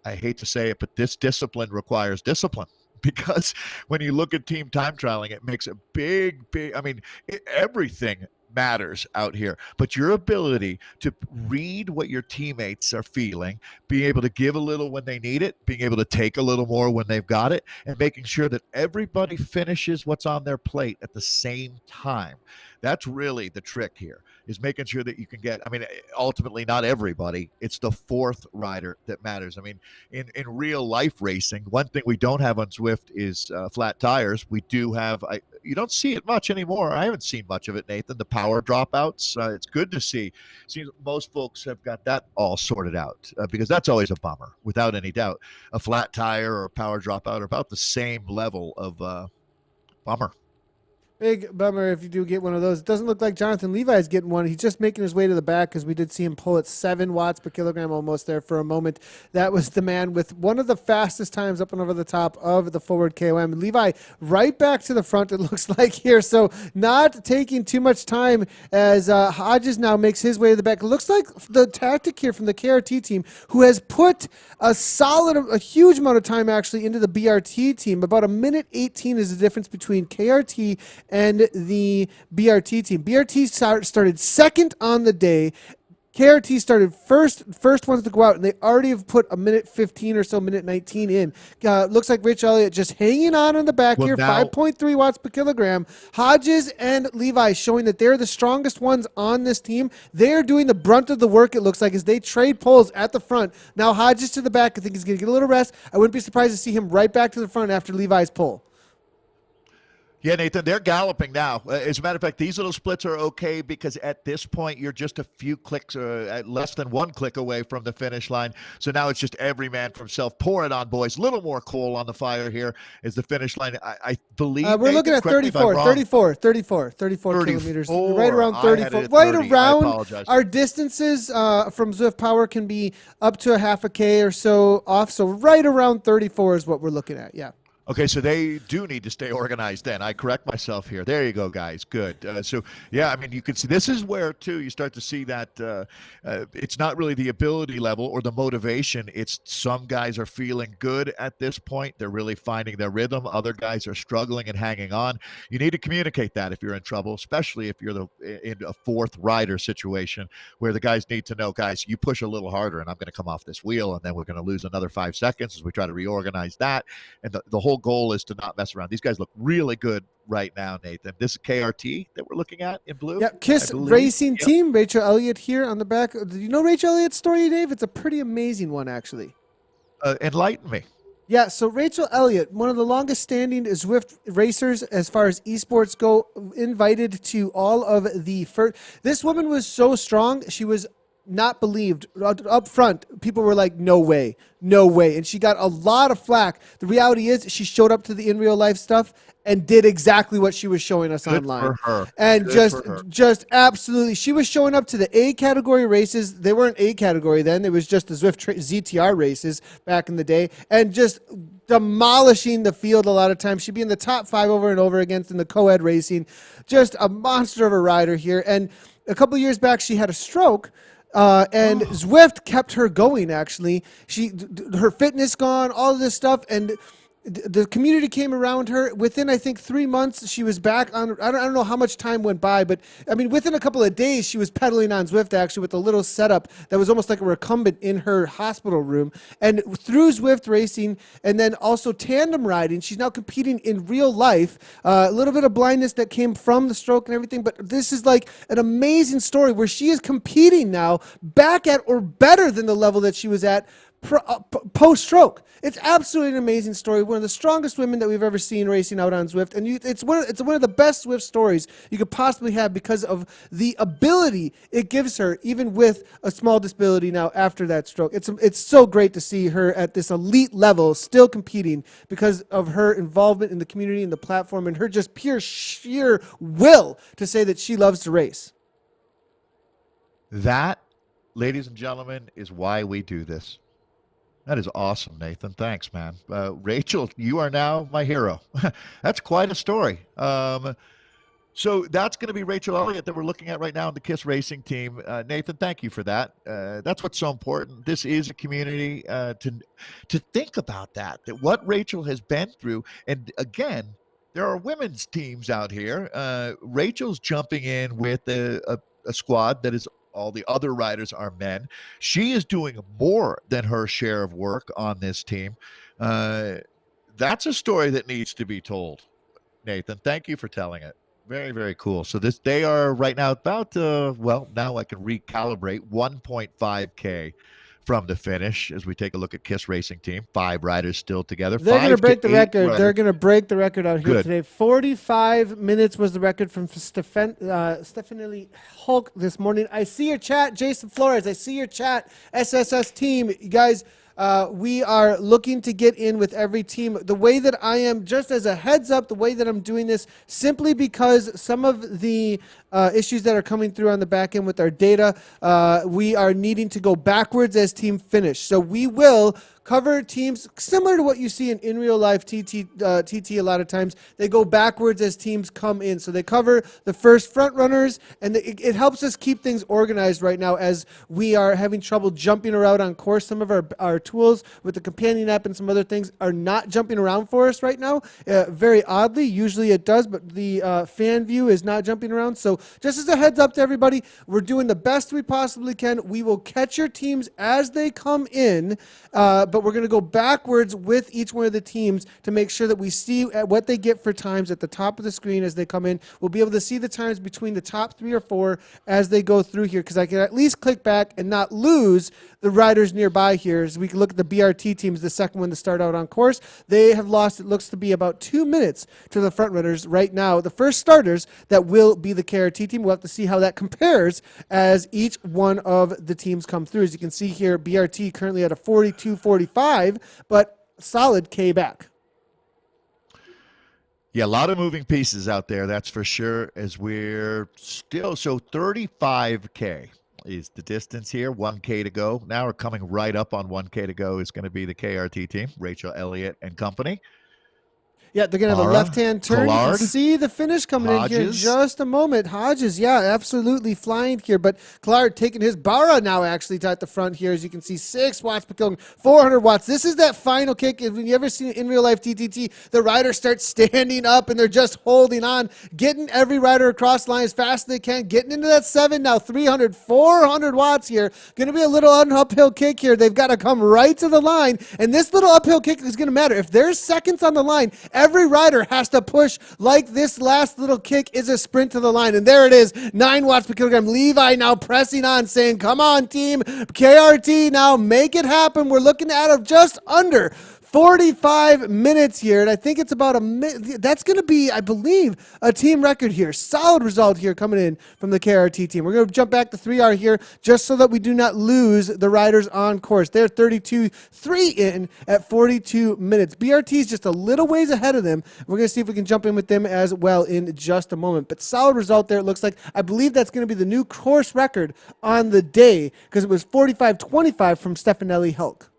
hate to say it, but this discipline requires discipline. Because when you look at team time trialing, it makes a big, I mean, everything matters out here. But your ability to read what your teammates are feeling, being able to give a little when they need it, being able to take a little more when they've got it, and making sure that everybody finishes what's on their plate at the same time. That's really the trick here, is making sure that you can get, I mean, ultimately not everybody, it's the fourth rider that matters. I mean, in real life racing, one thing we don't have on Zwift is flat tires. We do have, you don't see it much anymore. I haven't seen much of it, Nathan. The power dropouts, it's good to see. Seems most folks have got that all sorted out, because that's always a bummer, without any doubt. A flat tire or a power dropout are about the same level of bummer. Big bummer if you do get one of those. It doesn't look like Jonathan Levi's getting one. He's just making his way to the back, because we did see him pull at 7 watts per kilogram almost there for a moment. That was the man with one of the fastest times up and over the top of the forward KOM. Levi right back to the front, it looks like here. So not taking too much time as Hodges now makes his way to the back. It looks like the tactic here from the KRT team, who has put a huge amount of time actually into the BRT team. About a minute 18 is the difference between KRT and the BRT team. BRT started second on the day. KRT started first ones to go out, and they already have put a minute 15 or so, minute 19 in. Looks like Rich Elliott just hanging on the back here, 5.3 watts per kilogram. Hodges and Levi showing that they're the strongest ones on this team. They're doing the brunt of the work, it looks like, as they trade poles at the front. Now Hodges to the back. I think he's going to get a little rest. I wouldn't be surprised to see him right back to the front after Levi's pull. Yeah, Nathan, they're galloping now. As a matter of fact, these little splits are okay, because at this point, you're just a few clicks, less than one click away from the finish line. So now it's just every man for himself. Pour it on, boys. A little more coal on the fire here as the finish line. I believe we're looking at 34 kilometers. Right around 34. Right around our distances from Zwift Power can be up to a half a K or so off. So right around 34 is what we're looking at. Yeah. Okay, so they do need to stay organized then. I correct myself here. There you go, guys. Good. So, yeah, I mean, you can see this is where, too, you start to see that it's not really the ability level or the motivation. It's some guys are feeling good at this point. They're really finding their rhythm. Other guys are struggling and hanging on. You need to communicate that if you're in trouble, especially if you're in a fourth rider situation where the guys need to know, guys, you push a little harder and I'm going to come off this wheel, and then we're going to lose another 5 seconds as we try to reorganize that. And the whole goal is to not mess around. These guys look really good right now, Nathan. This is KRT that we're looking at in blue. Yeah, KISS Racing Team. Rachel Elliott here on the back. Do you know Rachel Elliott's story, Dave? It's a pretty amazing one, actually. Enlighten me. Yeah, so Rachel Elliott, one of the longest standing Zwift racers as far as esports go, invited to all of the first. This woman was so strong, she was not believed up front. People were like, no way, and she got a lot of flack. The reality is she showed up to the in real life stuff and did exactly what she was showing us online. For her. And just absolutely, she was showing up to the A category races. They weren't A category then. It was just the Zwift ZTR races back in the day, and just demolishing the field a lot of times. She'd be in the top 5 over and over against in the co-ed racing. Just a monster of a rider here. And a couple of years back, she had a stroke. And Zwift kept her going, actually. Her fitness gone, all of this stuff, and the community came around her. Within, I think, 3 months, she was back on. I don't know how much time went by, but I mean, within a couple of days, she was pedaling on Zwift, actually, with a little setup that was almost like a recumbent in her hospital room. And through Zwift racing and then also tandem riding, she's now competing in real life. A little bit of blindness that came from the stroke and everything, but this is like an amazing story where she is competing now back at or better than the level that she was at post-stroke. It's absolutely an amazing story. One of the strongest women that we've ever seen racing out on Zwift, and it's one of the best Zwift stories you could possibly have because of the ability it gives her, even with a small disability now after that stroke. It's so great to see her at this elite level still competing because of her involvement in the community and the platform, and her just pure sheer will to say that she loves to race. That, ladies and gentlemen, is why we do this. That is awesome, Nathan. Thanks, man. Rachel, you are now my hero. That's quite a story. So that's going to be Rachel Elliott that we're looking at right now in the KISS Racing team. Nathan, thank you for that. That's what's so important. This is a community to think about that what Rachel has been through. And again, there are women's teams out here. Rachel's jumping in with a squad that is all the other riders are men. She is doing more than her share of work on this team. Uh, that's a story that needs to be told, Nathan. Thank you for telling it. Very, very cool. So they are right now about well, now I can recalibrate 1.5K from the finish as we take a look at Kiss Racing Team. 5 riders still together. They're going to 5 to break the 8 record. riders. They're going to break the record out here Good. today. 45 minutes was the record from Stephanie Hulk this morning. I see your chat, Jason Flores. I see your chat, SSS team. You guys, we are looking to get in with every team. The way that I am, just as a heads up, the way that I'm doing this, simply because some of the issues that are coming through on the back end with our data, we are needing to go backwards as team finish. So we will cover teams similar to what you see in real life TT a lot of times. They go backwards as teams come in. So they cover the first front runners, and it helps us keep things organized right now as we are having trouble jumping around on course. Some of our tools with the companion app and some other things are not jumping around for us right now. Very oddly, usually it does, but the fan view is not jumping around. So just as a heads up to everybody, we're doing the best we possibly can. We will catch your teams as they come in, but we're going to go backwards with each one of the teams to make sure that we see what they get for times at the top of the screen as they come in. We'll be able to see the times between the top 3 or 4 as they go through here, because I can at least click back and not lose the riders nearby here. As we can look at the BRT teams, the second one to start out on course. They have lost, it looks to be about 2 minutes to the front runners right now. The first starters that will be the KRT team. We'll have to see how that compares as each one of the teams come through. As you can see here, BRT currently at a 42.45, but solid K back. Yeah, a lot of moving pieces out there, that's for sure, as we're still, so 35K is the distance here, 1K to go. Now we're coming right up on 1K to go is going to be the KRT team, Rachel Elliott and company. Yeah, they're going to have a left-hand turn. You Collard, can see the finish coming in here in just a moment. Hodges, yeah, absolutely flying here. But Collard taking his Barra now actually at the front here. As you can see, 6 watts per kilogram, 400 watts. This is that final kick. If you ever seen it in real life TTT, the rider starts standing up and they're just holding on, getting every rider across the line as fast as they can, getting into that 7 now, 300, 400 watts here. Going to be a little uphill kick here. They've got to come right to the line, and this little uphill kick is going to matter. If there's seconds on the line, every rider has to push like this last little kick is a sprint to the line. And there it is, 9 watts per kilogram. Levi now pressing on, saying, come on, team. KRT now, make it happen. We're looking at just under 45 minutes here, and I think it's about a minute. That's going to be, I believe, a team record here. Solid result here coming in from the KRT team. We're going to jump back to 3R here just so that we do not lose the riders on course. They're 32.3 in at 42 minutes. BRT is just a little ways ahead of them. We're going to see if we can jump in with them as well in just a moment. But solid result there, it looks like. I believe that's going to be the new course record on the day because it was 45.25 from Stefanelli Hulk.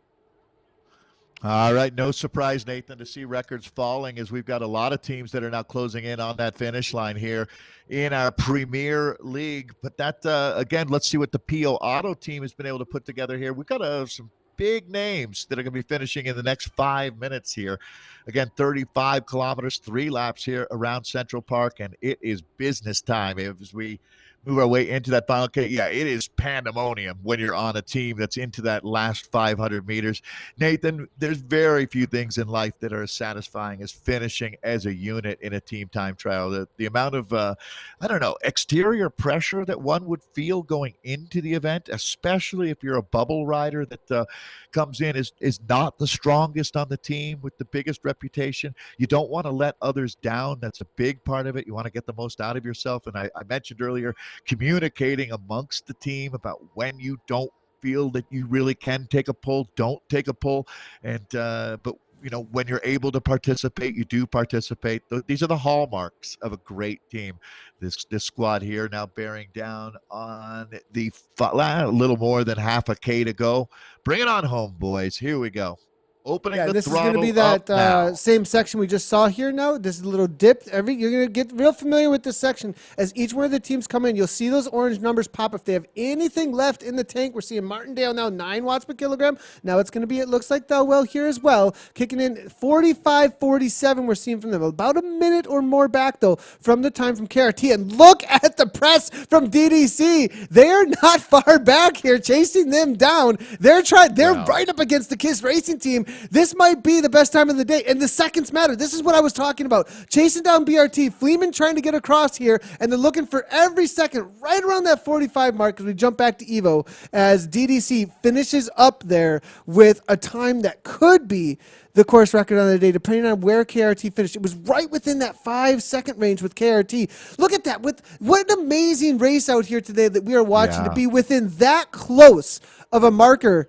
All right, no surprise, Nathan, to see records falling as we've got a lot of teams that are now closing in on that finish line here in our Premier League. But that, again, let's see what the PO Auto team has been able to put together here. We've got some big names that are going to be finishing in the next 5 minutes here. Again, 35 kilometers, 3 laps here around Central Park, and it is business time as we move our way into that final K. Yeah, it is pandemonium when you're on a team that's into that last 500 meters. Nathan, there's very few things in life that are as satisfying as finishing as a unit in a team time trial. The amount of, exterior pressure that one would feel going into the event, especially if you're a bubble rider that comes in is not the strongest on the team with the biggest reputation. You don't want to let others down. That's a big part of it. You want to get the most out of yourself. And I mentioned earlier, communicating amongst the team about when you don't feel that you really can take a pull, don't take a pull. And but when you're able to participate, you do participate. These are the hallmarks of a great team. This squad here now bearing down on a little more than half a K to go. Bring it on home, boys. Here we go. Opening Yeah, the this is going to be throttle up now. that same section we just saw here now. This is a little dip. You're going to get real familiar with this section. As each one of the teams come in, you'll see those orange numbers pop. If they have anything left in the tank, we're seeing Martindale now 9 watts per kilogram. Now it's going to be, it looks like Towle here as well, kicking in 45-47 we're seeing from them. About a minute or more back, though, from the time from KRT. And look at the press from DDC. They are not far back here, chasing them down. They're right up against the KISS Racing team. This might be the best time of the day, and the seconds matter. This is what I was talking about. Chasing down BRT, Fleeman trying to get across here, and they're looking for every second right around that 45 mark as we jump back to Evo as DDC finishes up there with a time that could be the course record on the day, depending on where KRT finished. It was right within that 5-second range with KRT. Look at that. What an amazing race out here today that we are watching to be within that close of a marker,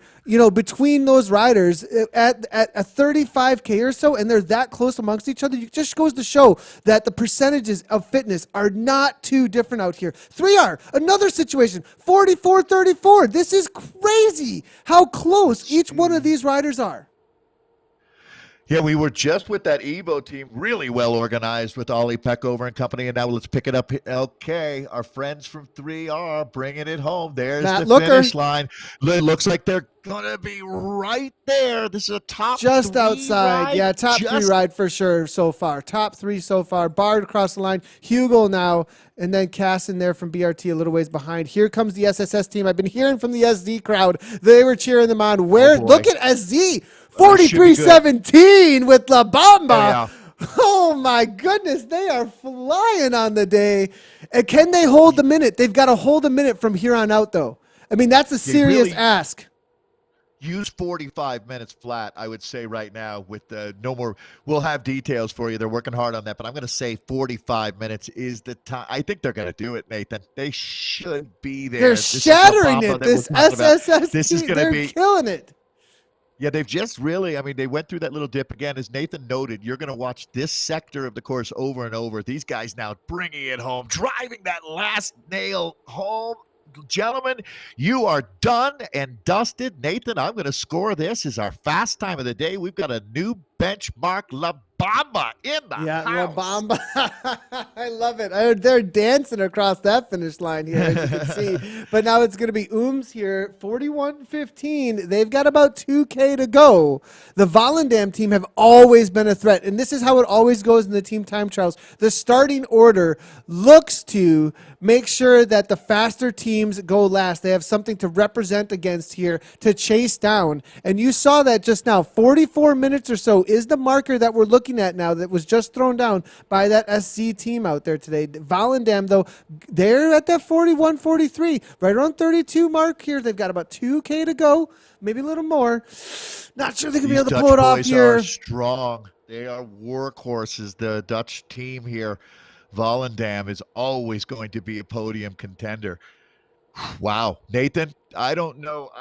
between those riders at a 35K or so, and they're that close amongst each other. It just goes to show that the percentages of fitness are not too different out here. 3R, another situation, 44-34. This is crazy how close each one of these riders are. Yeah, we were just with that Evo team, really well organized with Ollie Peckover and company, and now let's pick it up. LK, our friends from 3R, bringing it home. There's Matt the finish line. It looks like they're going to be right there. This is a top just 3 outside. ride. Yeah, top 3 ride for sure so far. Top 3 so far. Bard across the line. Hugo now, and then Cass in there from BRT a little ways behind. Here comes the SSS team. I've been hearing from the SZ crowd. They were cheering them on. Look at SZ. 43-17 with La Bamba. Yeah. Oh, my goodness. They are flying on the day. And can they hold the minute? They've got to hold a minute from here on out, though. I mean, that's a serious ask. Use 45 minutes flat, I would say right now with no more. We'll have details for you. They're working hard on that, but I'm going to say 45 minutes is the time. I think they're going to do it, Nathan. They should be there. They're shattering it. This SSS team, is going to be killing it. Yeah, they've just really, they went through that little dip again. As Nathan noted, you're going to watch this sector of the course over and over. These guys now bringing it home, driving that last nail home. Gentlemen, you are done and dusted. Nathan, I'm going to score this as our fast time of the day. We've got a new benchmark, La Bamba in the house. La Bamba. I love it. They're dancing across that finish line here, as you can see. But now it's going to be Ooms here, 41-15. They've got about 2K to go. The Volendam team have always been a threat, and this is how it always goes in the team time trials. The starting order looks to make sure that the faster teams go last. They have something to represent against here to chase down. And you saw that just now. 44 minutes or so is the marker that we're looking at now that was just thrown down by that SC team out there today. Volendam, though, they're at that 41-43, right around 32 mark here. They've got about 2K to go, maybe a little more. Not sure they can be able to pull it off here. Are strong. They are workhorses, the Dutch team here. Volendam is always going to be a podium contender. Wow, Nathan, I don't know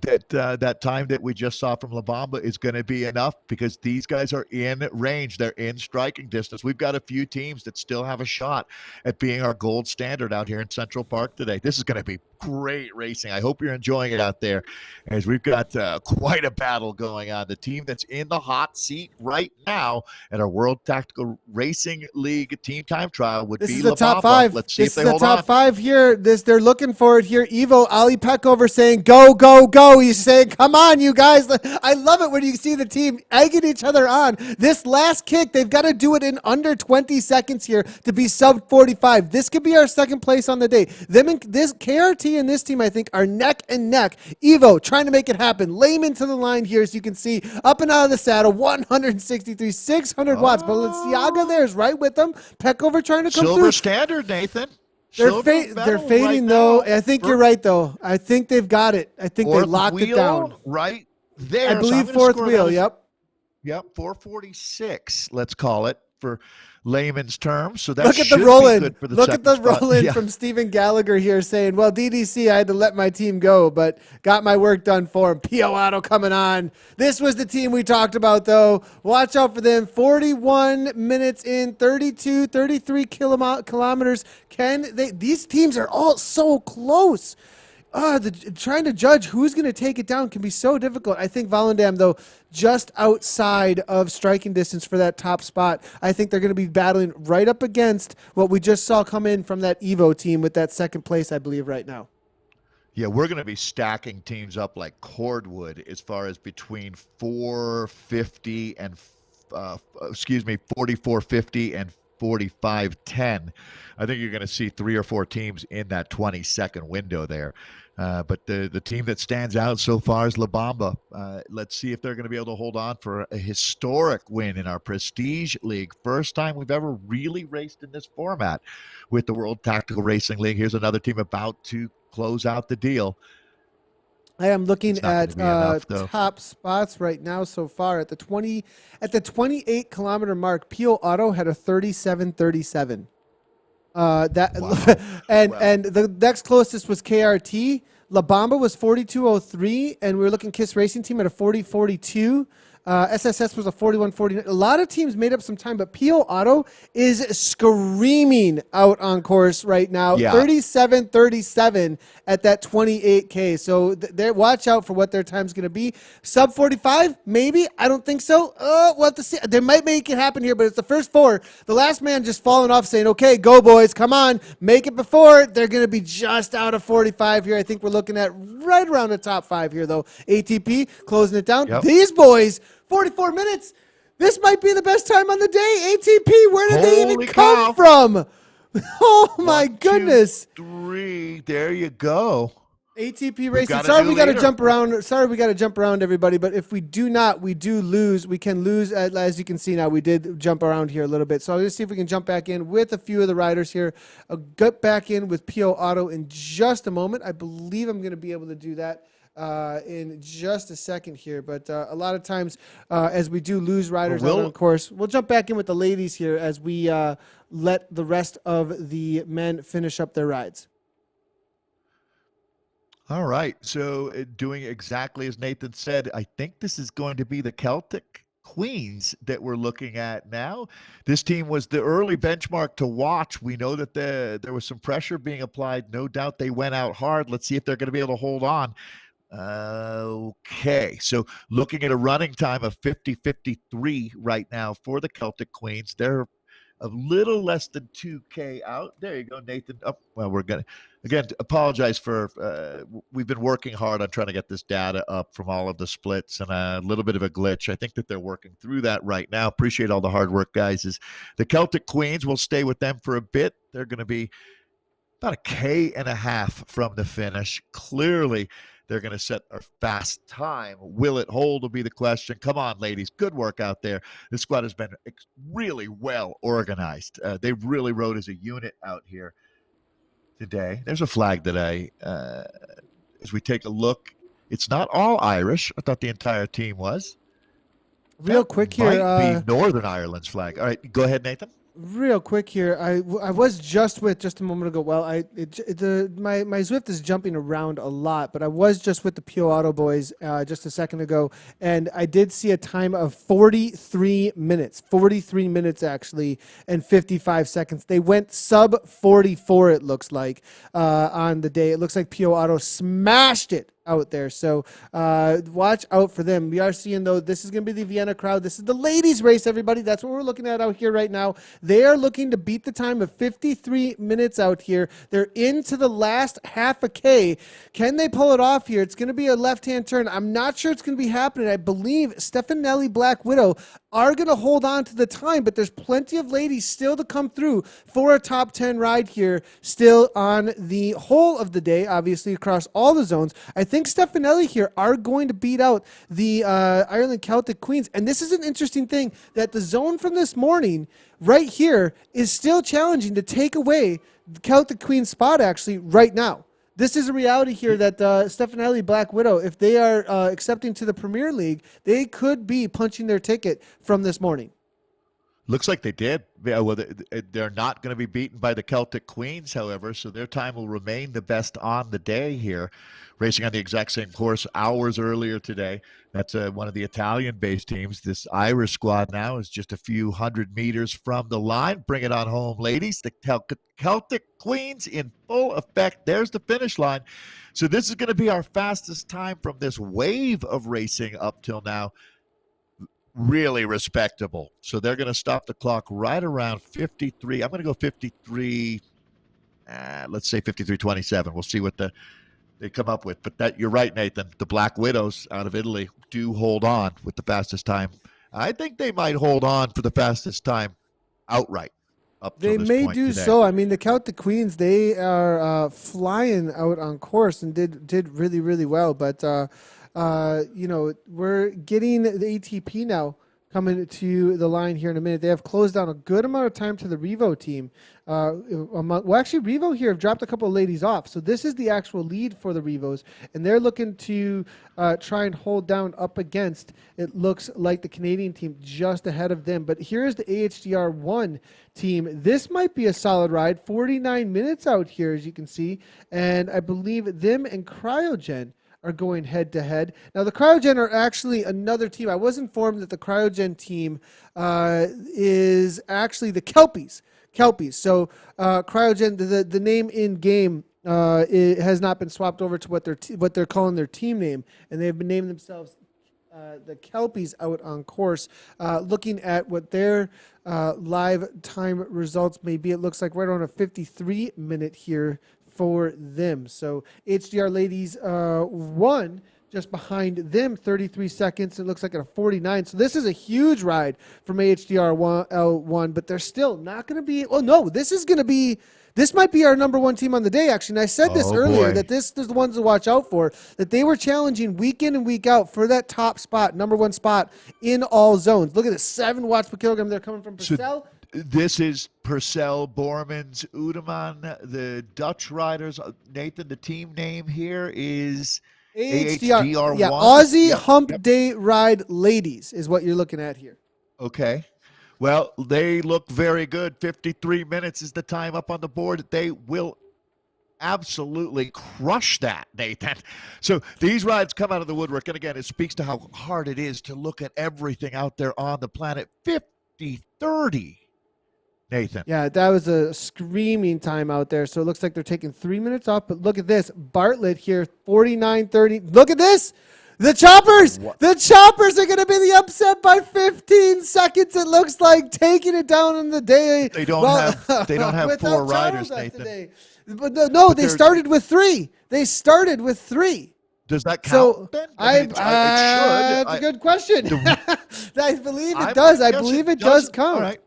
that that time that we just saw from La Bamba is going to be enough because these guys are in range. They're in striking distance. We've got a few teams that still have a shot at being our gold standard out here in Central Park today. This is going to be great racing. I hope you're enjoying it out there as we've got quite a battle going on. The team that's in the hot seat right now at our World Tactical Racing League Team Time Trial would be La Bamba. Top 5. Let's see if they hold on. This is the top 5 here. They're looking for it here. Evo, Ali Peckover saying, go, go, go. He's saying, come on, you guys. I love it when you see the team egging each other on. This last kick, they've got to do it in under 20 seconds here to be sub 45. This could be our second place on the day. This KRT and this team, I think, are neck and neck. Evo trying to make it happen. Layman to the line here, as you can see, up and out of the saddle, 163, 600 watts. Balenciaga there is right with them. Peckover trying to come through. Silver standard, Nathan. They're fading, right though. I think you're right, though. I think they've got it. I think they locked it down. Right there. I believe fourth wheel, yep. Yep, 446, let's call it, for layman's terms. So that look at the roll-in. Look at the roll-in from Stephen Gallagher here saying, well, DDC, I had to let my team go, but got my work done for him. P.O. Auto coming on. This was the team we talked about, though. Watch out for them. 41 minutes in, 32, 33 kilometers. These teams are all so close. Trying to judge who's going to take it down can be so difficult. I think Volendam, though, just outside of striking distance for that top spot. I think they're going to be battling right up against what we just saw come in from that Evo team with that second place, I believe, right now. Yeah, we're going to be stacking teams up like cordwood as far as between 450 and 4450 and 4510. I think you're going to see 3 or 4 teams in that 20-second window there. But the team that stands out so far is La Bamba. Let's see if they're going to be able to hold on for a historic win in our Prestige League. First time we've ever really raced in this format with the World Tactical Racing League. Here's another team about to close out the deal. I am looking at enough, top spots right now so far at the 28 kilometer mark. Peel Auto had a 37:37. Wow. And the next closest was KRT. La Bamba was 42:03, and we were looking Kiss Racing Team at a 40:42. SSS was a 41:49. A lot of teams made up some time, but Peel Auto is screaming out on course right now. Yeah. 37:37 at that 28K. So watch out for what their time's going to be. Sub 45, maybe. I don't think so. We'll have to see. They might make it happen here, but it's the first 4. The last man just falling off saying, okay, go boys, come on, make it before. They're going to be just out of 45 here. I think we're looking at right around the top 5 here, though. ATP closing it down. Yep. These boys, 44 minutes. This might be the best time on the day. ATP, where did they even come from? Oh, my goodness. 1, 2, 3. There you go. ATP racing. Sorry, we got to jump around. Sorry, we got to jump around, everybody. But if we do not, we do lose. We can lose, as you can see now. We did jump around here a little bit. So I'll just see if we can jump back in with a few of the riders here. I'll get back in with PO Auto in just a moment. I believe I'm going to be able to do that in just a second here. But a lot of times, as we do lose riders out on course, we'll jump back in with the ladies here as we let the rest of the men finish up their rides. All right. So doing exactly as Nathan said, I think this is going to be the Celtic Queens that we're looking at now. This team was the early benchmark to watch. We know that there was some pressure being applied. No doubt they went out hard. Let's see if they're going to be able to hold on. Okay. So looking at a running time of 50:53 right now for the Celtic Queens. They're a little less than 2K out. There you go, Nathan. Oh, well, we're going to, again, apologize for, we've been working hard on trying to get this data up from all of the splits and a little bit of a glitch. I think that they're working through that right now. Appreciate all the hard work, guys. Is the Celtic Queens, we'll stay with them for a bit. They're going to be about a K.5 from the finish. Clearly, they're going to set a fast time. Will it hold will be the question. Come on, ladies. Good work out there. This squad has been really well organized. They really rode as a unit out here today. There's a flag that as we take a look, it's not all Irish. I thought the entire team was. Real quick here. Might be Northern Ireland's flag. All right, go ahead, Nathan. Real quick here, I was just a moment ago. Well, my Zwift is jumping around a lot, but I was just with the Pure Auto boys just a second ago, and I did see a time of 43 minutes actually, and 55 seconds. They went sub 44. It looks like on the day. It looks like Pure Auto smashed it out there. So watch out for them. We are seeing, though, this is going to be the Vienna crowd. This is the ladies race, everybody. That's what we're looking at out here right now. They are looking to beat the time of 53 minutes out here. They're into the last half a K. Can they pull it off here? It's going to be a left-hand turn. I'm not sure it's going to be happening. I believe Stefanelli Black Widow are going to hold on to the time, but there's plenty of ladies still to come through for a top 10 ride here, still on the whole of the day, obviously across all the zones. I think Stefanelli here are going to beat out the Ireland Celtic Queens, and this is an interesting thing that the zone from this morning right here is still challenging to take away the Celtic Queens spot actually right now. This is a reality here that Stefanelli Black Widow, if they are accepting to the Premier League, they could be punching their ticket from this morning. Looks like they did. Yeah, well, they're not going to be beaten by the Celtic Queens, however, so their time will remain the best on the day here. Racing on the exact same course hours earlier today. That's one of the Italian-based teams. This Irish squad now is just a few hundred meters from the line. Bring it on home, ladies. The Celtic Queens in full effect. There's the finish line. So this is going to be our fastest time from this wave of racing up till now. Really respectable. So they're going to stop the clock right around 53. I'm going to go 53. Let's say 53:27. We'll see what they come up with. But that you're right, Nathan. The Black Widows out of Italy do hold on with the fastest time. I think they might hold on for the fastest time outright up till They this may point do today. so. I mean, the Celtic Queens, they are flying out on course and did really, really well. But, we're getting the ATP now coming to the line here in a minute. They have closed down a good amount of time to the Revo team. Actually, Revo here have dropped a couple of ladies off. So this is the actual lead for the Revos. And they're looking to try and hold down up against, it looks like the Canadian team just ahead of them. But here's the AHDR1 team. This might be a solid ride. 49 minutes out here, as you can see. And I believe them and Cryogen are going head to head. Now, the Cryogen are actually another team. I was informed that the Cryogen team is actually the Kelpies. So Cryogen, the name in game, it has not been swapped over to what they're calling their team name, and they've been naming themselves the Kelpies out on course. Looking at what their live time results may be, it looks like right around a 53 minute here for them. So HDR ladies won just behind them, 33 seconds. It looks like at a 49. So this is a huge ride from AHDR L1, but they're still not going to be. Oh no, this might be our number one team on the day, actually. And I said this earlier, that this is the ones to watch out for, that they were challenging week in and week out for that top spot, number one spot in all zones. Look at this, 7 watts per kilogram. They're coming from Purcell. This is Purcell, Bormans, Udeman, the Dutch riders. Nathan, the team name here is AHDR1. Yeah, Aussie Hump Day Ride Ladies is what you're looking at here. Okay. Well, they look very good. 53 minutes is the time up on the board. They will absolutely crush that, Nathan. So these rides come out of the woodwork. And again, it speaks to how hard it is to look at everything out there on the planet. 50-30. Nathan. Yeah, that was a screaming time out there. So it looks like they're taking 3 minutes off. But look at this. Bartlett here, 49-30. Look at this. The Choppers. What? The Choppers are going to be the upset by 15 seconds. It looks like taking it down in the day. They don't have 4 riders, Nathan. Today. But no, they started with 3. Does that count? So then? it should. It That's a good question. I believe it does. I believe it does count. All right.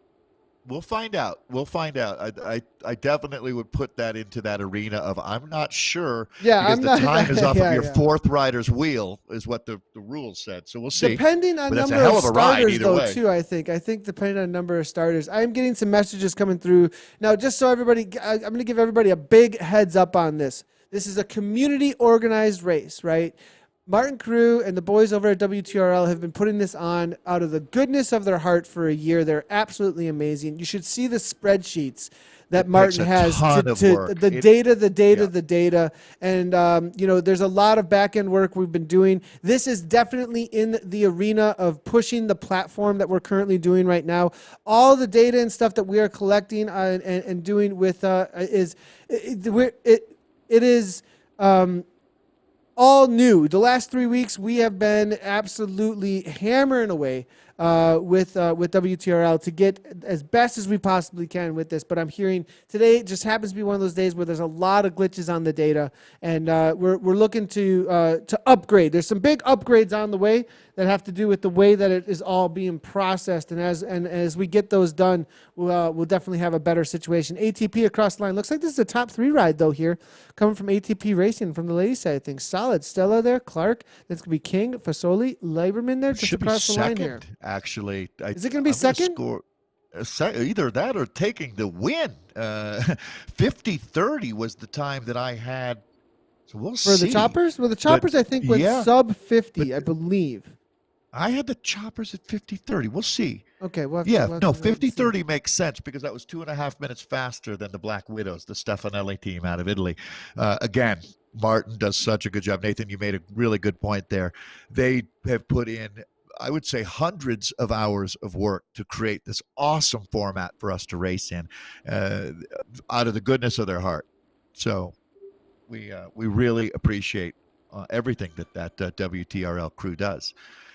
We'll find out. I definitely would put that into that arena of I'm not sure. Yeah, because the time is off of your 4th rider's wheel is what the rules said. So we'll see. Depending on number of starters, though, too, I think depending on number of starters. I'm getting some messages coming through. Now, just so everybody, I'm going to give everybody a big heads up on this. This is a community organized race, right? Martin Crew and the boys over at WTRL have been putting this on out of the goodness of their heart for a year. They're absolutely amazing. You should see the spreadsheets that Martin has to the data. And, there's a lot of back-end work we've been doing. This is definitely in the arena of pushing the platform that we're currently doing right now. All the data and stuff that we are collecting and doing with all new. The last 3 weeks, we have been absolutely hammering away with WTRL to get as best as we possibly can with this. But I'm hearing today just happens to be one of those days where there's a lot of glitches on the data, and we're looking to upgrade. There's some big upgrades on the way that have to do with the way that it is all being processed. And as we get those done, we'll definitely have a better situation. ATP across the line. Looks like this is a top 3 ride, though, here, coming from ATP Racing from the ladies' side of things. Solid. Stella there, Clark. That's going to be King, Fasoli, Lieberman there, just across the line here. Actually. Is it going to be second? Either that or taking the win. 50-30 was the time that I had. So we'll see. For the Choppers? Well, the Choppers, I think, went sub 50, I believe. I had the choppers at 50-30. We'll see. Okay, Yeah, we'll have no, to wait and see. 50-30 makes sense because that was 2.5 minutes faster than the Black Widows, the Stefanelli team out of Italy. Again, Martin does such a good job. Nathan, you made a really good point there. They have put in, I would say, hundreds of hours of work to create this awesome format for us to race in out of the goodness of their heart. So we really appreciate everything that WTRL crew does.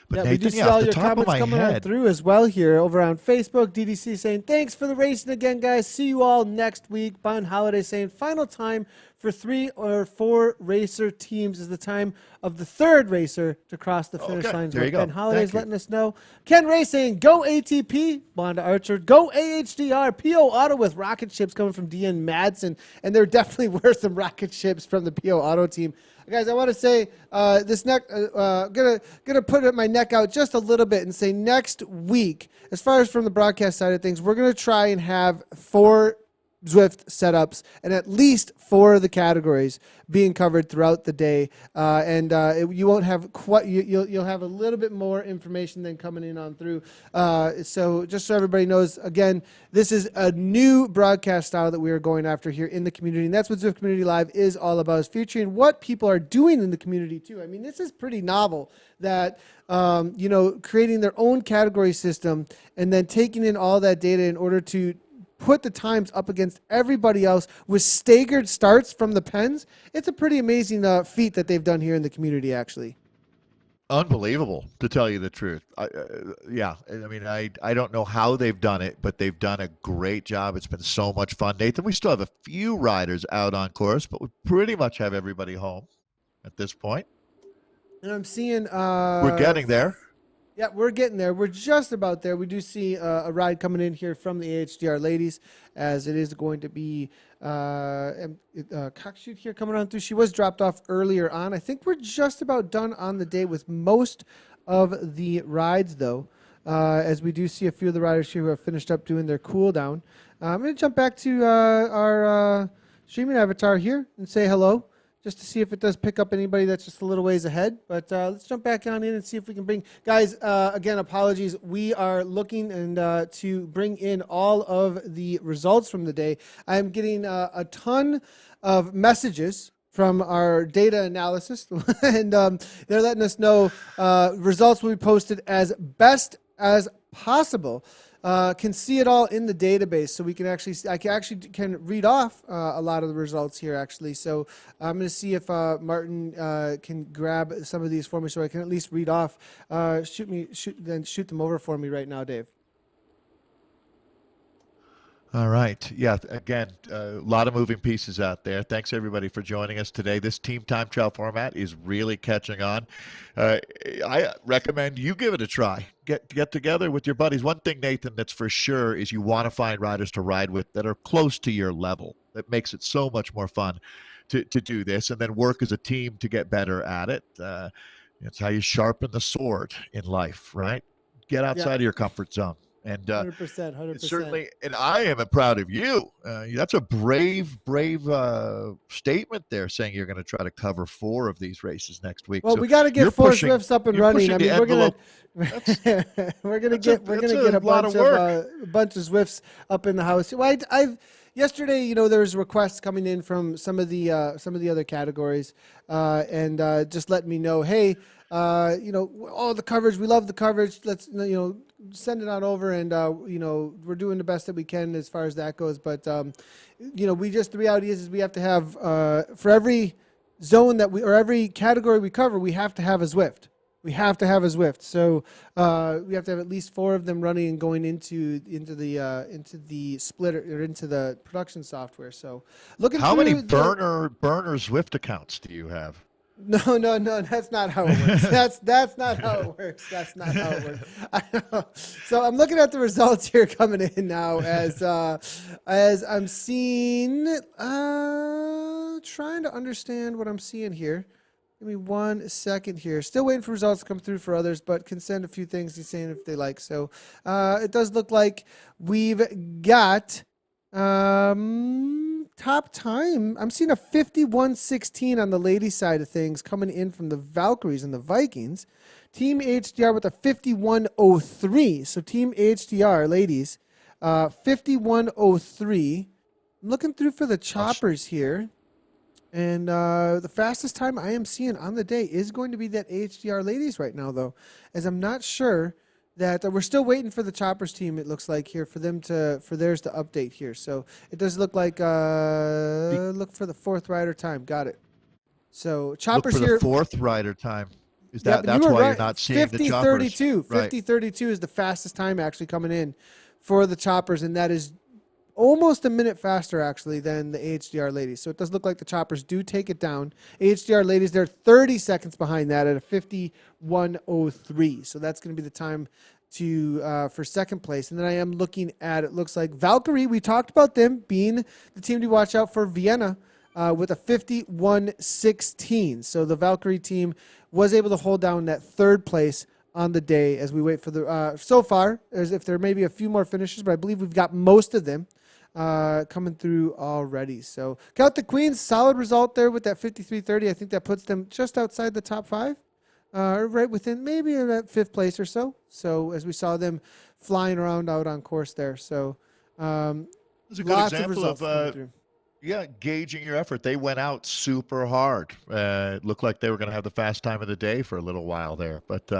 But Yeah, we do Nathan, see yeah, off all the your top of comments my coming on head, through as well here over on Facebook. DDC saying, thanks for the racing again, guys. See you all next week. Bon Holiday saying, final time for 3 or 4 racer teams is the time of the third racer to cross the finish line. There you go. Ben Holiday's Thank you. letting us know. Ken Ray saying, go ATP. Blonda Archer. Go AHDR. PO Auto with rocket ships coming from DN Madsen. And there definitely were some rocket ships from the PO Auto team. Guys, I want to say this next, gonna put my neck out just a little bit and say next week, as far as from the broadcast side of things, we're gonna try and have 4 Zwift setups and at least 4 of the categories being covered throughout the day, you won't have quite you'll have a little bit more information than coming in on through. So just so everybody knows, again, this is a new broadcast style that we are going after here in the community, and that's what Zwift Community Live is all about, is featuring what people are doing in the community too. I mean, this is pretty novel that creating their own category system and then taking in all that data in order to put the times up against everybody else with staggered starts from the pens. It's a pretty amazing feat that they've done here in the community, actually. Unbelievable, to tell you the truth. I don't know how they've done it, but they've done a great job. It's been so much fun. Nathan, we still have a few riders out on course, but we pretty much have everybody home at this point. And I'm seeing... we're getting there. Yeah, we're getting there. We're just about there. We do see a ride coming in here from the AHDR ladies, as it is going to be Cockshoot here coming on through. She was dropped off earlier on. I think we're just about done on the day with most of the rides, though, as we do see a few of the riders here who have finished up doing their cool down. I'm going to jump back to our streaming avatar here and say hello, just to see if it does pick up anybody that's just a little ways ahead. But let's jump back on in and see if we can bring... Guys, again, apologies. We are looking and to bring in all of the results from the day. I'm getting a ton of messages from our data analysis, and they're letting us know results will be posted as best as possible. Can see it all in the database, so we can I can read off a lot of the results here, actually. So I'm going to see if Martin can grab some of these for me, so I can at least read off. Shoot them over for me right now, Dave. All right. Yeah, again, a lot of moving pieces out there. Thanks, everybody, for joining us today. This Team Time Trial format is really catching on. I recommend you give it a try. Get together with your buddies. One thing, Nathan, that's for sure is you want to find riders to ride with that are close to your level. That makes it so much more fun to do this, and then work as a team to get better at it. It's how you sharpen the sword in life, right? Get outside of your comfort zone. And 100%. certainly, and I am proud of you. That's a brave statement there, saying you're going to try to cover 4 of these races next week. Well, so we got to get 4 Zwifts up and running. I mean, we're gonna get a bunch of Zwifts up in the house. Well, yesterday, there was requests coming in from some of the other categories, and just letting me know, hey, all the coverage, we love the coverage. Let's send it on over, and we're doing the best that we can as far as that goes. But the reality is we have to have for every zone or every category we cover, we have to have a Zwift. We have to have a Zwift. So we have to have at least 4 of them running and going into the splitter or into the production software. So looking. How many burner Zwift accounts do you have? No, that's not how it works. That's not how it works. That's not how it works. So I'm looking at the results here coming in now as I'm seeing, trying to understand what I'm seeing here. Give me 1 second here. Still waiting for results to come through for others, but can send a few things he's saying if they like. So it does look like we've got top time, I'm seeing a 51:16 on the ladies' side of things coming in from the Valkyries and the Vikings. Team HDR with a 51:03. So Team HDR, ladies, 51:03. I'm looking through for the choppers here. And the fastest time I am seeing on the day is going to be that HDR ladies right now, though, as I'm not sure that we're still waiting for the choppers team. It looks like here for theirs to update here. So it does look like look for the fourth rider time. Got it. So choppers Look for here. the fourth rider time. Is Yep, that's you were why right. you're not seeing the choppers? 50:32. Right. 50:32 is the fastest time actually coming in for the choppers, and that is almost a minute faster actually than the HDR ladies. So it does look like the choppers do take it down. HDR ladies, they're 30 seconds behind that at a 51:03. So that's going to be the time to for second place. And then I am looking at, it looks like Valkyrie, we talked about them being the team to watch out for. Vienna with a 51:16. So the Valkyrie team was able to hold down that third place on the day as we wait for the so far, as if there may be a few more finishes, but I believe we've got most of them coming through already. So count the Queens, solid result there with that 53:30. I think that puts them just outside the top five, right within maybe that fifth place or so. So as we saw them flying around out on course there. So It's a good lots of example results coming of through. yeah, gauging your effort. They went out super hard. It looked like they were going to have the fast time of the day for a little while there. But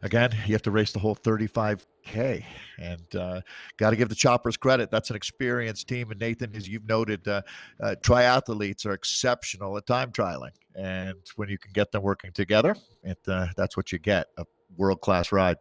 again, you have to race the whole 35K. And got to give the choppers credit. That's an experienced team. And Nathan, as you've noted, triathletes are exceptional at time trialing. And when you can get them working together, that's what you get, a world-class ride.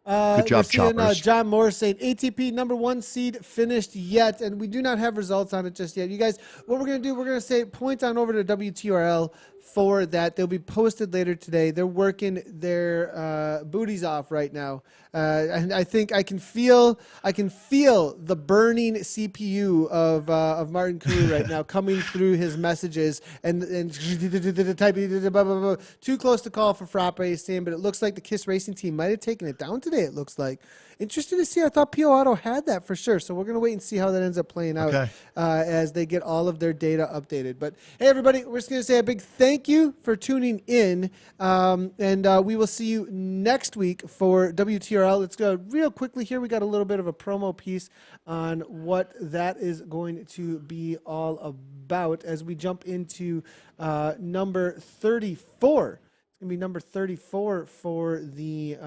Good We're job, seeing choppers. John Morris saying ATP number 1 seed finished yet, and we do not have results on it just yet. You guys, what we're going to do, we're going to say point on over to WTRL for that. They'll be posted later today. They're working their booties off right now, and I think I can feel the burning CPU of Martin Carew right now coming through his messages and typing blah, blah, blah. Too close to call for Frappe, saying, but it looks like the KISS Racing team might have taken it down today. It looks like. Interesting to see. I thought PO Auto had that for sure. So we're going to wait and see how that ends up playing out as they get all of their data updated. But hey, everybody, we're just going to say a big thank you for tuning in. And we will see you next week for WTRL. Let's go real quickly here. We got a little bit of a promo piece on what that is going to be all about as we jump into number 34. It's going to be number 34 for the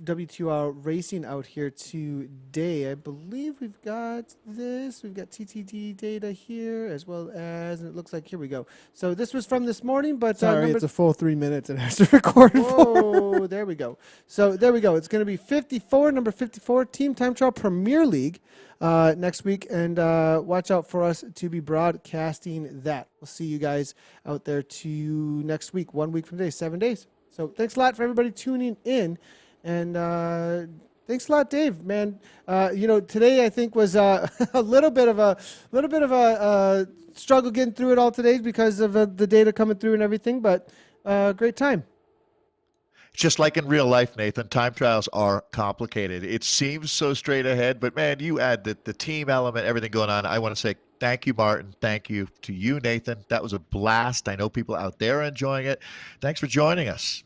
WTR racing out here today. I believe we've got this. We've got TTD data here as well as, and it looks like, here we go. So this was from this morning, but sorry, it's a full 3 minutes it has to record for. Oh, there we go. So there we go. It's going to be 54, number 54, Team Time Trial Premier League next week. And watch out for us to be broadcasting that. We'll see you guys out there to next week, 1 week from today, 7 days. So thanks a lot for everybody tuning in. And thanks a lot, Dave, man. Today I think was a little bit of a struggle getting through it all today because of the data coming through and everything, but great time. Just like in real life, Nathan, time trials are complicated. It seems so straight ahead, but man, you add the team element, everything going on. I want to say thank you, Martin. Thank you to you, Nathan. That was a blast. I know people out there are enjoying it. Thanks for joining us.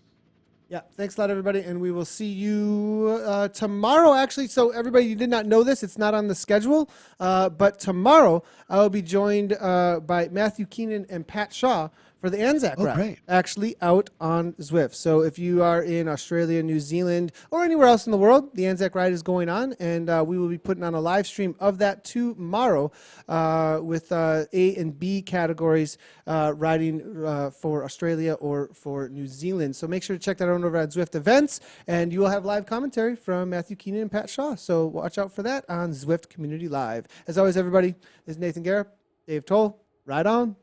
Yeah, thanks a lot, everybody, and we will see you tomorrow, actually. So, everybody, you did not know this. It's not on the schedule, but tomorrow I will be joined by Matthew Keenan and Pat Shaw for the Anzac ride, great. actually out on Zwift. So if you are in Australia, New Zealand, or anywhere else in the world, the Anzac ride is going on, and we will be putting on a live stream of that tomorrow with A and B categories riding for Australia or for New Zealand. So make sure to check that out over at Zwift Events, and you will have live commentary from Matthew Keenan and Pat Shaw. So watch out for that on Zwift Community Live. As always, everybody, this is Nathan Guerra, Dave Towle. Ride on.